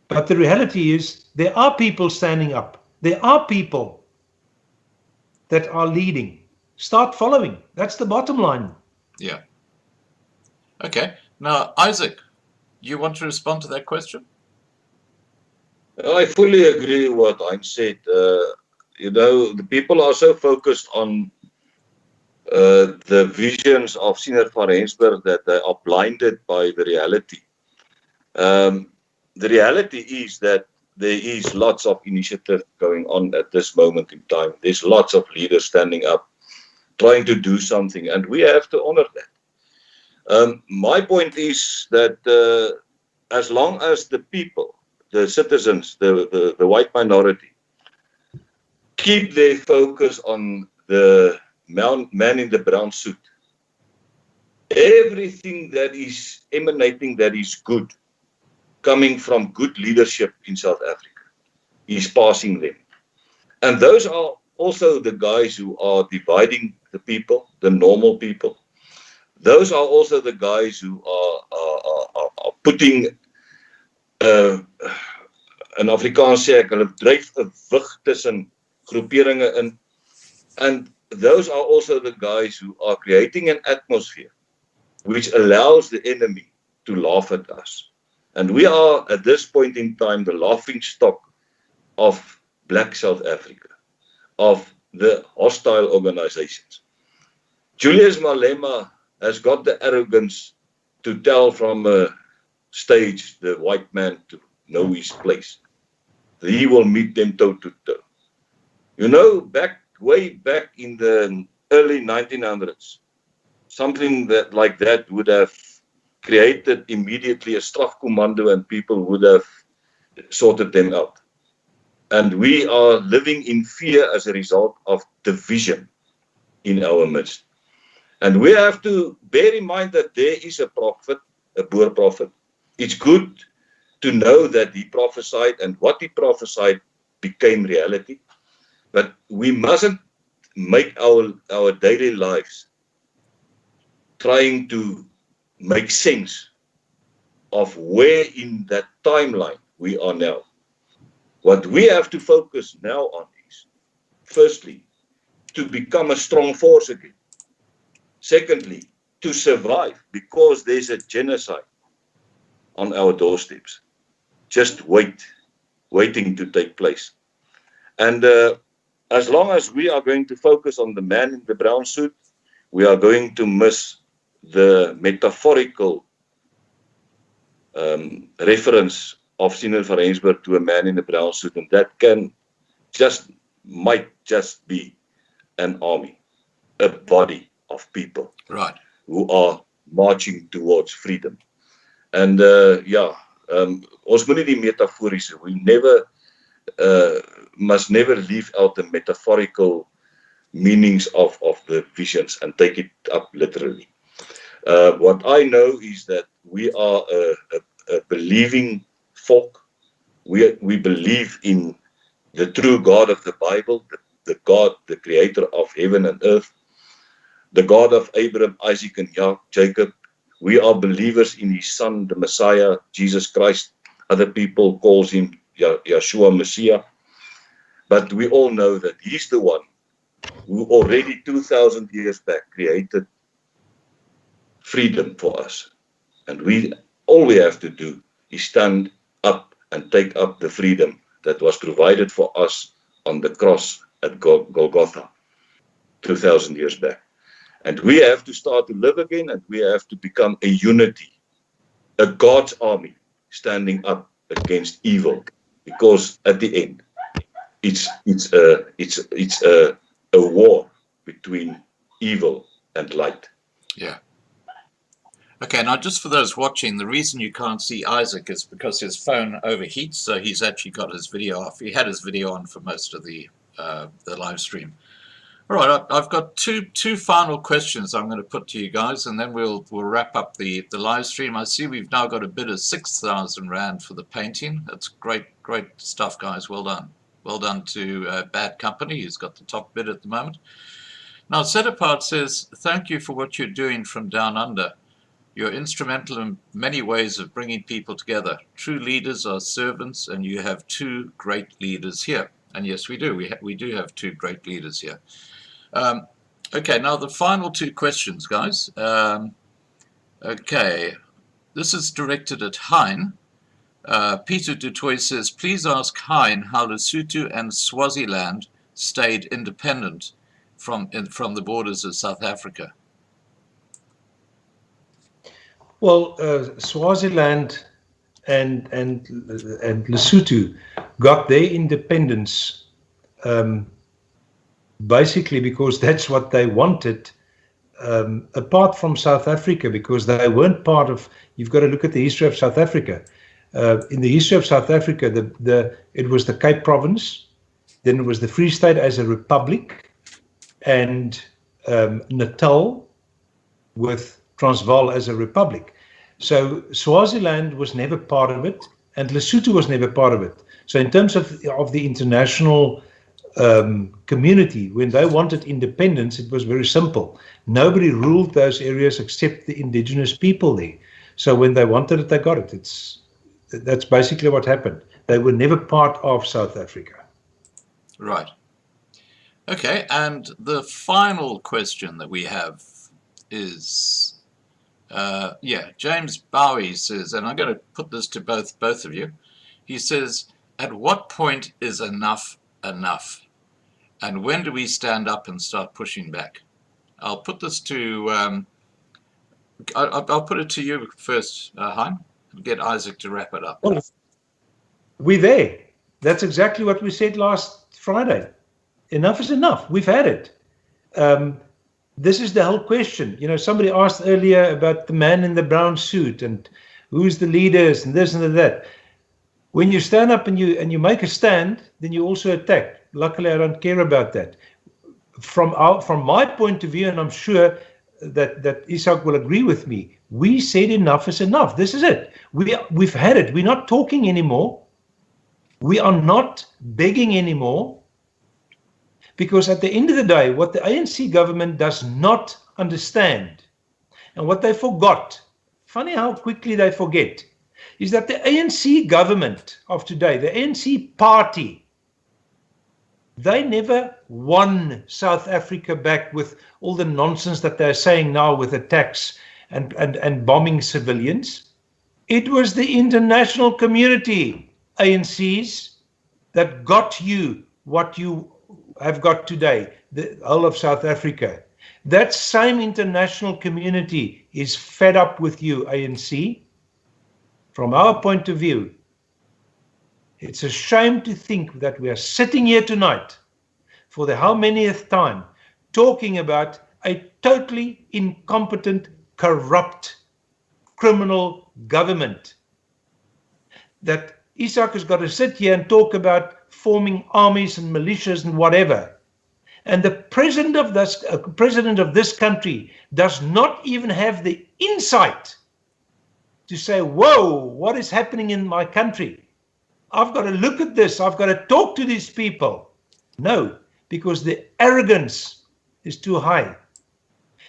But the reality is, there are people standing up. There are people that are leading. Start following. That's the bottom line. Yeah. Okay. Now, Izak, you want to respond to that question? I fully agree with what Hein said. You know, the people are so focused on the visions of Sina van Rensburg that they are blinded by the reality. The reality is that there is lots of initiative going on at this moment in time. There's lots of leaders standing up trying to do something, and we have to honor that. My point is that as long as the people, the citizens, the white minority, keep their focus on the man in the brown suit, everything that is emanating that is good, coming from good leadership in South Africa, is passing them. And those are also the guys who are dividing the people, the normal people. Those are also the guys who are putting in Afrikaans sê ek, hulle dryf 'n wig tussen groeperinge in. And those are also the guys who are creating an atmosphere which allows the enemy to laugh at us. And we are, at this point in time, the laughing stock of Black South Africa, of the hostile organizations. Julius Malema has got the arrogance to tell from a stage the white man to know his place. He will meet them toe to toe. You know, way back in the early 1900s, something like that would have created immediately a strafcommando and people would have sorted them out. And we are living in fear as a result of division in our midst. And we have to bear in mind that there is a prophet, a Boer prophet. It's good to know that he prophesied and what he prophesied became reality. But we mustn't make our daily lives trying to make sense of where in that timeline we are now. What we have to focus now on is, firstly, to become a strong force again. Secondly, to survive, because there's a genocide on our doorsteps, just waiting to take place. And as long as we are going to focus on the man in the brown suit, we are going to miss the metaphorical reference of Siener van Rensburg to a man in a brown suit, and that might just be an army, a body of people, Right. who are marching towards freedom. And ons moet nie die metaforiese, we must never leave out the metaphorical meanings of the visions and take it up literally. What I know is that we are a believing folk. We believe in the true God of the Bible, the God, the creator of heaven and earth, the God of Abraham, Isaac, and Jacob. We are believers in his son, the Messiah, Jesus Christ. Other people call him Yeshua Messiah. But we all know that he's the one who already 2,000 years back created freedom for us. And all we have to do is stand up and take up the freedom that was provided for us on the cross at Golgotha 2,000 years back. And we have to start to live again, and we have to become a unity, a God's army standing up against evil, because at the end, it's a war between evil and light. Yeah. Okay, now just for those watching, the reason you can't see Izak is because his phone overheats, so he's actually got his video off. He had his video on for most of the live stream. All right, I've got two final questions I'm going to put to you guys, and then we'll wrap up the live stream. I see we've now got a bid of 6,000 Rand for the painting. That's great stuff, guys. Well done. Well done to Bad Company, who's got the top bid at the moment. Now, Set Apart says, thank you for what you're doing from down under. You're instrumental in many ways of bringing people together. True leaders are servants, and you have two great leaders here. And yes, we do. We do have two great leaders here. Okay, now the final two questions, guys. Okay, this is directed at Hein. Peter Dutoy says, please ask Hein how Lesotho and Swaziland stayed independent from the borders of South Africa. Well, Swaziland and Lesotho got their independence basically because that's what they wanted, apart from South Africa, because they weren't part of, you've got to look at the history of South Africa. In the history of South Africa, it was the Cape Province, then it was the Free State as a republic, and Natal with Transvaal as a republic. So Swaziland was never part of it, and Lesotho was never part of it. So in terms of the international community, when they wanted independence, it was very simple. Nobody ruled those areas except the indigenous people there. So when they wanted it, they got it. That's basically what happened. They were never part of South Africa. Right. Okay, and the final question that we have is, James Bowie says, and I'm going to put this to both of you. He says, at what point is enough enough? And when do we stand up and start pushing back? I'll put this to, I'll put it to you first, Hein, and get Izak to wrap it up. Well, we're there. That's exactly what we said last Friday. Enough is enough. We've had it. This is the whole question. You know, somebody asked earlier about the man in the brown suit and who's the leaders and this and that. When you stand up and you make a stand, then you also attack. Luckily, I don't care about that. From my point of view, and I'm sure that Izak will agree with me, we said enough is enough. This is it. We've had it. We're not talking anymore. We are not begging anymore. Because at the end of the day, what the ANC government does not understand, and what they forgot, funny how quickly they forget, is that the ANC government of today, the ANC party, they never won South Africa back with all the nonsense that they're saying now with attacks and bombing civilians. It was the international community, ANCs, that got you what you have got today, the whole of South Africa. That same international community is fed up with you, ANC. From our point of view, it's a shame to think that we are sitting here tonight for the how manyth time talking about a totally incompetent, corrupt, criminal government. That Izak has got to sit here and talk about forming armies and militias and whatever. And the president of this country does not even have the insight to say, whoa, what is happening in my country? I've got to look at this. I've got to talk to these people. No, because the arrogance is too high.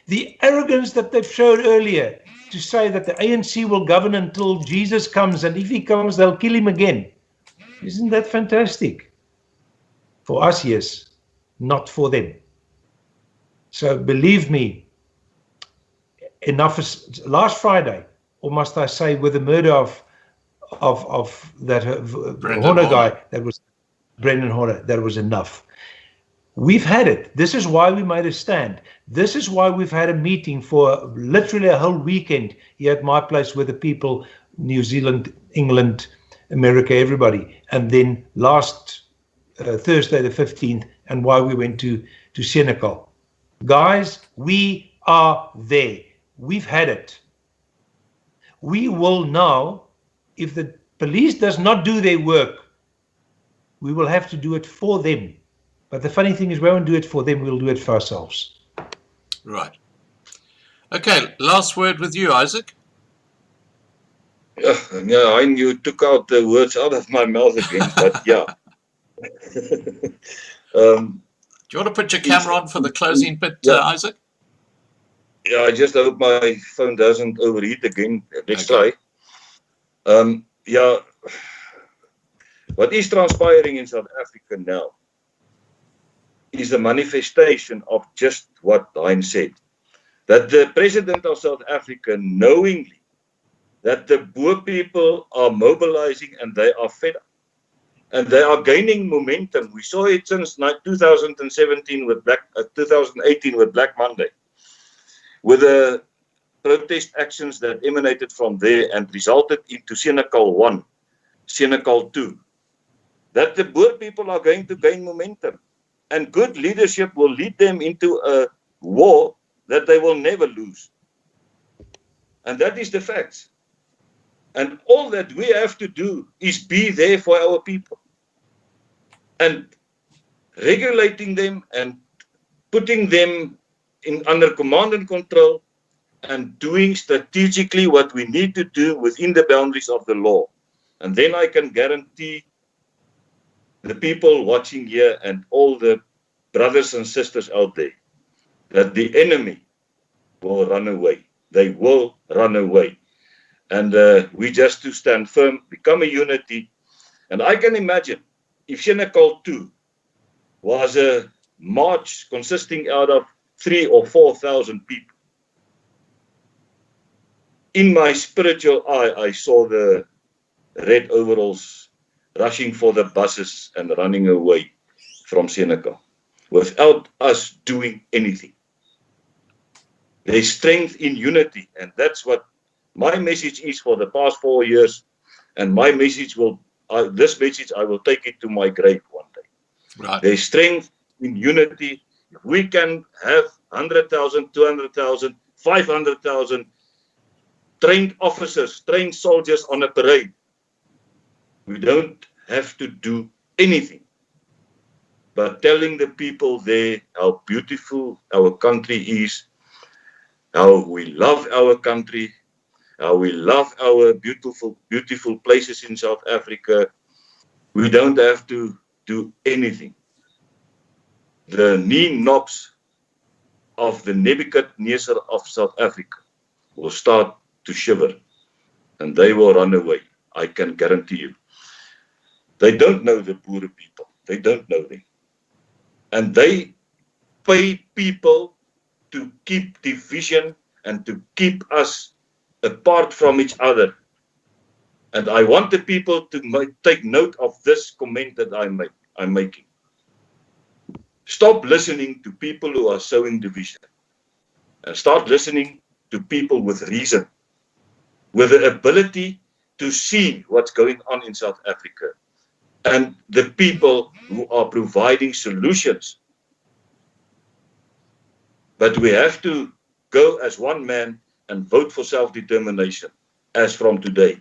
The arrogance that they've showed earlier to say that the ANC will govern until Jesus comes, and if he comes, they'll kill him again. Isn't that fantastic? For us, yes, not for them. So believe me, enough is, last Friday, or must I say with the murder of that Horner guy, that was Brendan Horner, that was enough. We've had it. This is why we made a stand. This is why we've had a meeting for literally a whole weekend here at my place with the people, New Zealand, England, America, everybody. And then last Thursday the 15th, and why we went to Senegal. Guys, we are there. We've had it. We will now, if the police does not do their work, we will have to do it for them. But the funny thing is, we won't do it for them, we'll do it for ourselves. Right. Okay, last word with you, Izak. Yeah, Hein, you took out the words out of my mouth again, but yeah. Do you want to put your camera on for the closing bit, Izak? Yeah, I just hope my phone doesn't overheat again. Let's try. Yeah, what is transpiring in South Africa now is a manifestation of just what Hein said. That the president of South Africa, knowingly that the Boer people are mobilizing and they are fed up. And they are gaining momentum. We saw it since 2017 with 2018 with Black Monday, with the protest actions that emanated from there and resulted into Senegal 1, Senegal 2. That the Boer people are going to gain momentum. and good leadership will lead them into a war that they will never lose. And that is the facts. And all that we have to do is be there for our people and regulating them and putting them under command and control and doing strategically what we need to do within the boundaries of the law. And then I can guarantee the people watching here and all the brothers and sisters out there that the enemy will run away. They will run away. And we just to stand firm, become a unity. And I can imagine if Senekal 2 was a march consisting out of 3,000 or 4,000 people. In my spiritual eye, I saw the red overalls rushing for the buses and running away from Senekal without us doing anything. There's strength in unity, and that's what my message is for the past 4 years. And my message this message, I will take it to my grave one day. Right. There's strength in unity. If we can have 100,000, 200,000, 500,000 trained officers, trained soldiers on a parade, we don't have to do anything but telling the people there how beautiful our country is, how we love our country, how we love our beautiful, beautiful places in South Africa. We don't have to do anything. The knee knobs of the Nebuchadnezzar of South Africa will start to shiver and they will run away. I can guarantee you. They don't know the Boere people. They don't know them. And they pay people to keep division and to keep us apart from each other. And I want the people to take note of this comment that I'm making. Stop listening to people who are sowing division and start listening to people with reason, with the ability to see what's going on in South Africa, and the people who are providing solutions. But we have to go as one man and vote for self-determination as from today.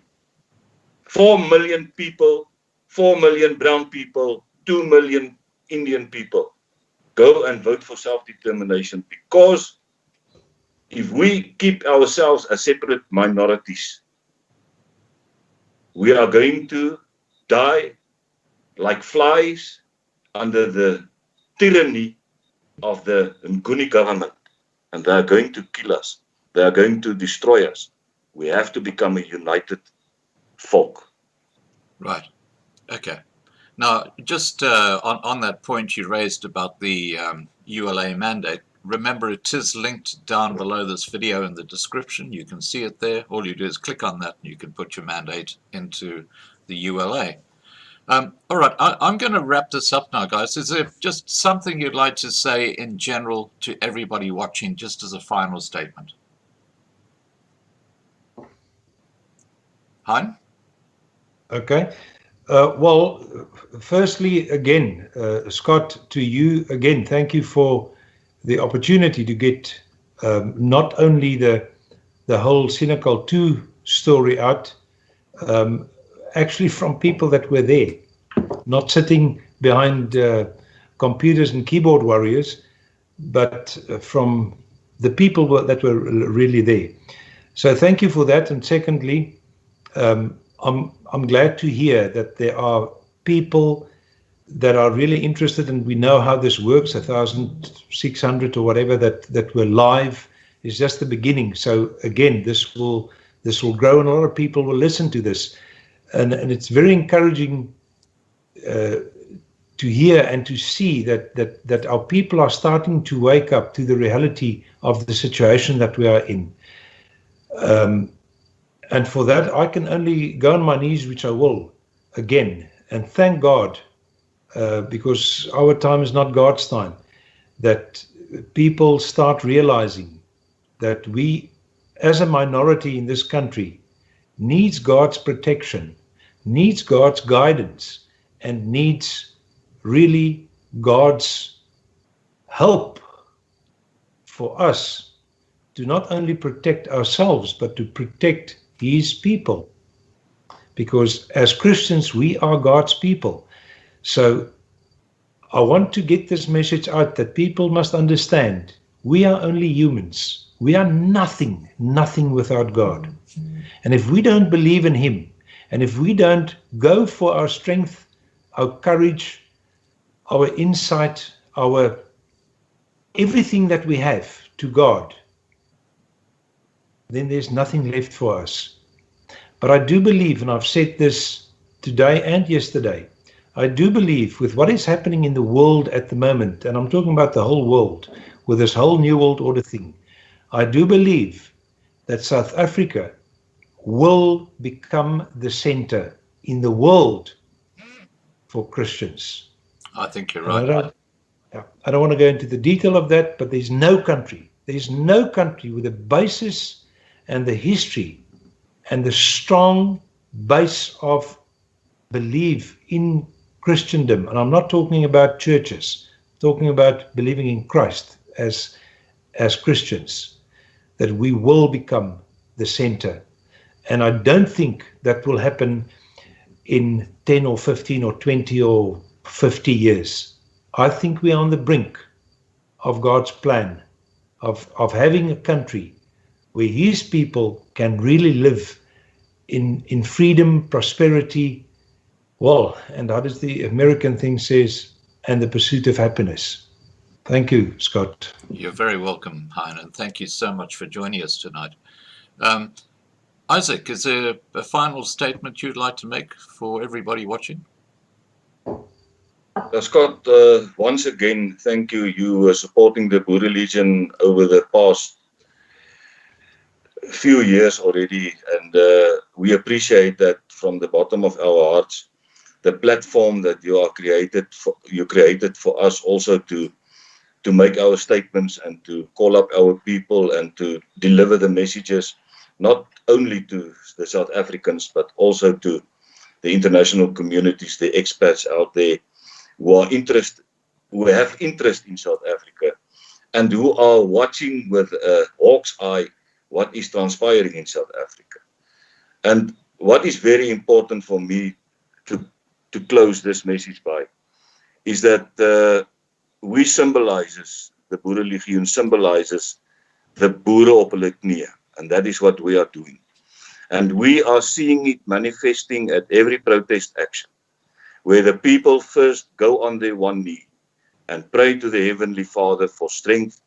4 million people, 4 million brown people, 2 million Indian people. Go and vote for self-determination, because if we keep ourselves as separate minorities, we are going to die like flies under the tyranny of the Nguni government, and they are going to kill us. They are going to destroy us. We have to become a united folk. Right. Okay. Now, just on that point you raised about the ULA mandate, remember it is linked down below this video in the description. You can see it there. All you do is click on that and you can put your mandate into the ULA. All right, I'm going to wrap this up now, guys. Is there just something you'd like to say in general to everybody watching, just as a final statement? Hein? Okay. Well, firstly, again, Scott, to you, again, thank you for the opportunity to get not only the whole Senekal 2 story out, actually from people that were there, not sitting behind computers and keyboard warriors, but from the people that were really there. So thank you for that. And secondly, I'm glad to hear that there are people that are really interested, and we know how this works. 1,600 or whatever that were live is just the beginning. So again, this will grow, and a lot of people will listen to this, and it's very encouraging to hear and to see that our people are starting to wake up to the reality of the situation that we are in. And for that, I can only go on my knees, which I will, again, and thank God, because our time is not God's time, that people start realizing that we, as a minority in this country, needs God's protection, needs God's guidance, and needs really God's hope for us to not only protect ourselves, but to protect His people. Because as Christians, we are God's people. So I want to get this message out that people must understand we are only humans. We are nothing without God. And if we don't believe in Him, and if we don't go for our strength, our courage, our insight, our everything that we have to God, then there's nothing left for us. But I do believe, and I've said this today and yesterday, I do believe with what is happening in the world at the moment, and I'm talking about the whole world, with this whole New World Order thing, I do believe that South Africa will become the center in the world for Christians. I think you're And right. I don't want to go into the detail of that, but there's no country with a basis and the history and the strong base of belief in Christendom. And I'm not talking about churches, I'm talking about believing in Christ as Christians, that we will become the center. And I don't think that will happen in 10 or 15 or 20 or 50 years. I think we are on the brink of God's plan of having a country where His people can really live in freedom, prosperity, well, and how does the American thing says, and the pursuit of happiness. Thank you, Scott. You're very welcome, Hein, and thank you so much for joining us tonight. Izak, is there a final statement you'd like to make for everybody watching? Scott, once again, thank you. You were supporting the Boerelegioen over the past few years already, and we appreciate that from the bottom of our hearts. The platform that you created for us also to make our statements and to call up our people and to deliver the messages, not only to the South Africans, but also to the international communities, the expats out there who have interest in South Africa and who are watching with a hawk's eye what is transpiring in South Africa. And what is very important for me to close this message by is that the Boerelegioen symbolizes the Boere op hulle knieë, and that is what we are doing. And we are seeing it manifesting at every protest action, where the people first go on their one knee and pray to the Heavenly Father for strength,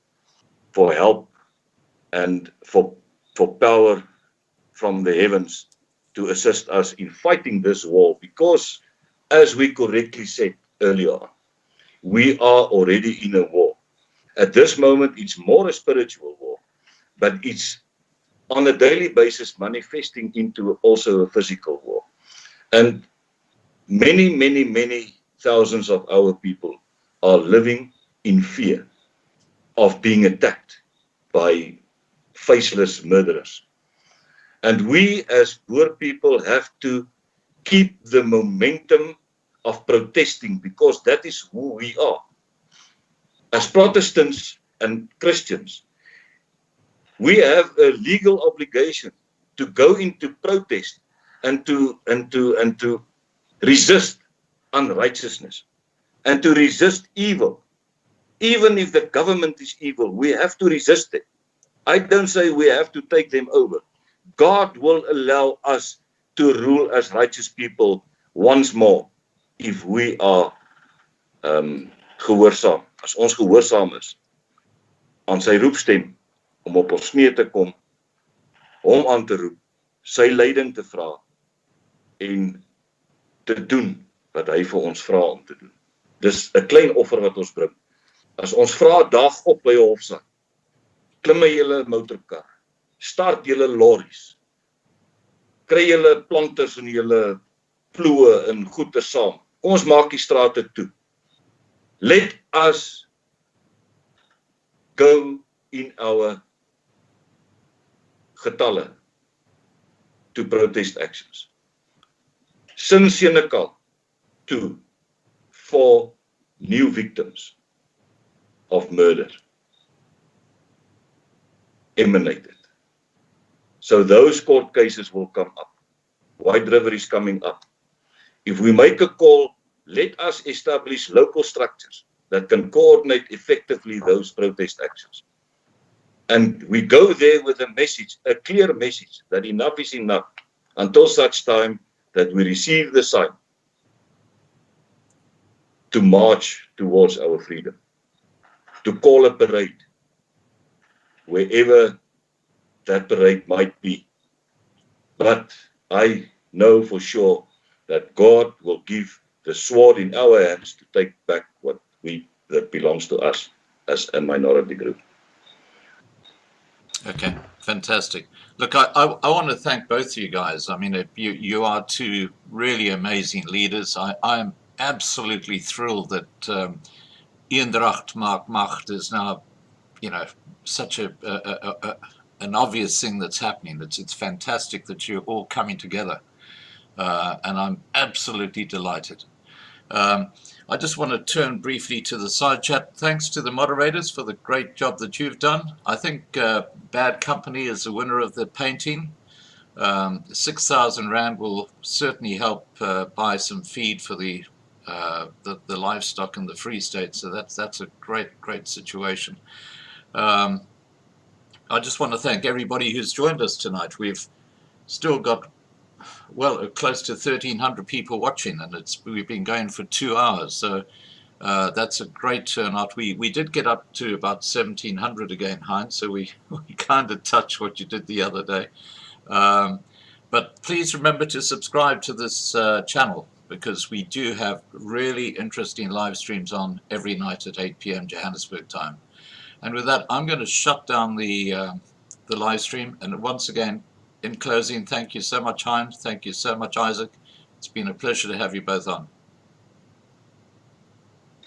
for help, and for power from the heavens to assist us in fighting this war, because as we correctly said earlier, we are already in a war. At this moment, it's more a spiritual war, but it's on a daily basis manifesting into also a physical war. And many thousands of our people are living in fear of being attacked by faceless murderers. And we as Boer people have to keep the momentum of protesting, because that is who we are. As Protestants and Christians, we have a legal obligation to go into protest and to resist unrighteousness and to resist evil. Even if the government is evil, we have to resist it. I don't say we have to take them over. God will allow us to rule as righteous people once more if we are gehoorsaam. As ons gehoorsaam is aan sy roepstem om op ons knieë te kom, hom aan te roep, sy leiding te vra en te doen wat hy vir ons vra om te doen. Dis 'n klein offer wat ons bring. As ons vra dag op by 'n hofsaal, klim julle motorkar, start julle lorries, kry julle planters en julle ploë en goede saam. Kom ons maak die strate toe. Let us go in our getalle to protest actions. Sin Senekal 2 for new victims. of murder emanated. So those court cases will come up. White River is coming up. If we make a call, let us establish local structures that can coordinate effectively those protest actions. And we go there with a message, a clear message, that enough is enough, until such time that we receive the sign to march towards our freedom, to call a parade, wherever that parade might be. But I know for sure that God will give the sword in our hands to take back that belongs to us as a minority group. Okay, fantastic. Look, I want to thank both of you guys. I mean, you are two really amazing leaders. I am absolutely thrilled that Eendracht maak Macht is now, you know, such an obvious thing that's happening. It's fantastic that you're all coming together, and I'm absolutely delighted. I just want to turn briefly to the side chat. Thanks to the moderators for the great job that you've done. I think Bad Company is the winner of the painting. 6,000 Rand will certainly help buy some feed for the livestock in the Free State. So that's a great situation. I just want to thank everybody who's joined us tonight. We've still got close to 1,300 people watching, and we've been going for 2 hours, so that's a great turnout. We did get up to about 1,700 again, Hein, so we kind of touched what you did the other day. But please remember to subscribe to this channel, because we do have really interesting live streams on every night at 8 p.m. Johannesburg time. And with that, I'm going to shut down the live stream. And once again, in closing, thank you so much, Hein. Thank you so much, Izak. It's been a pleasure to have you both on.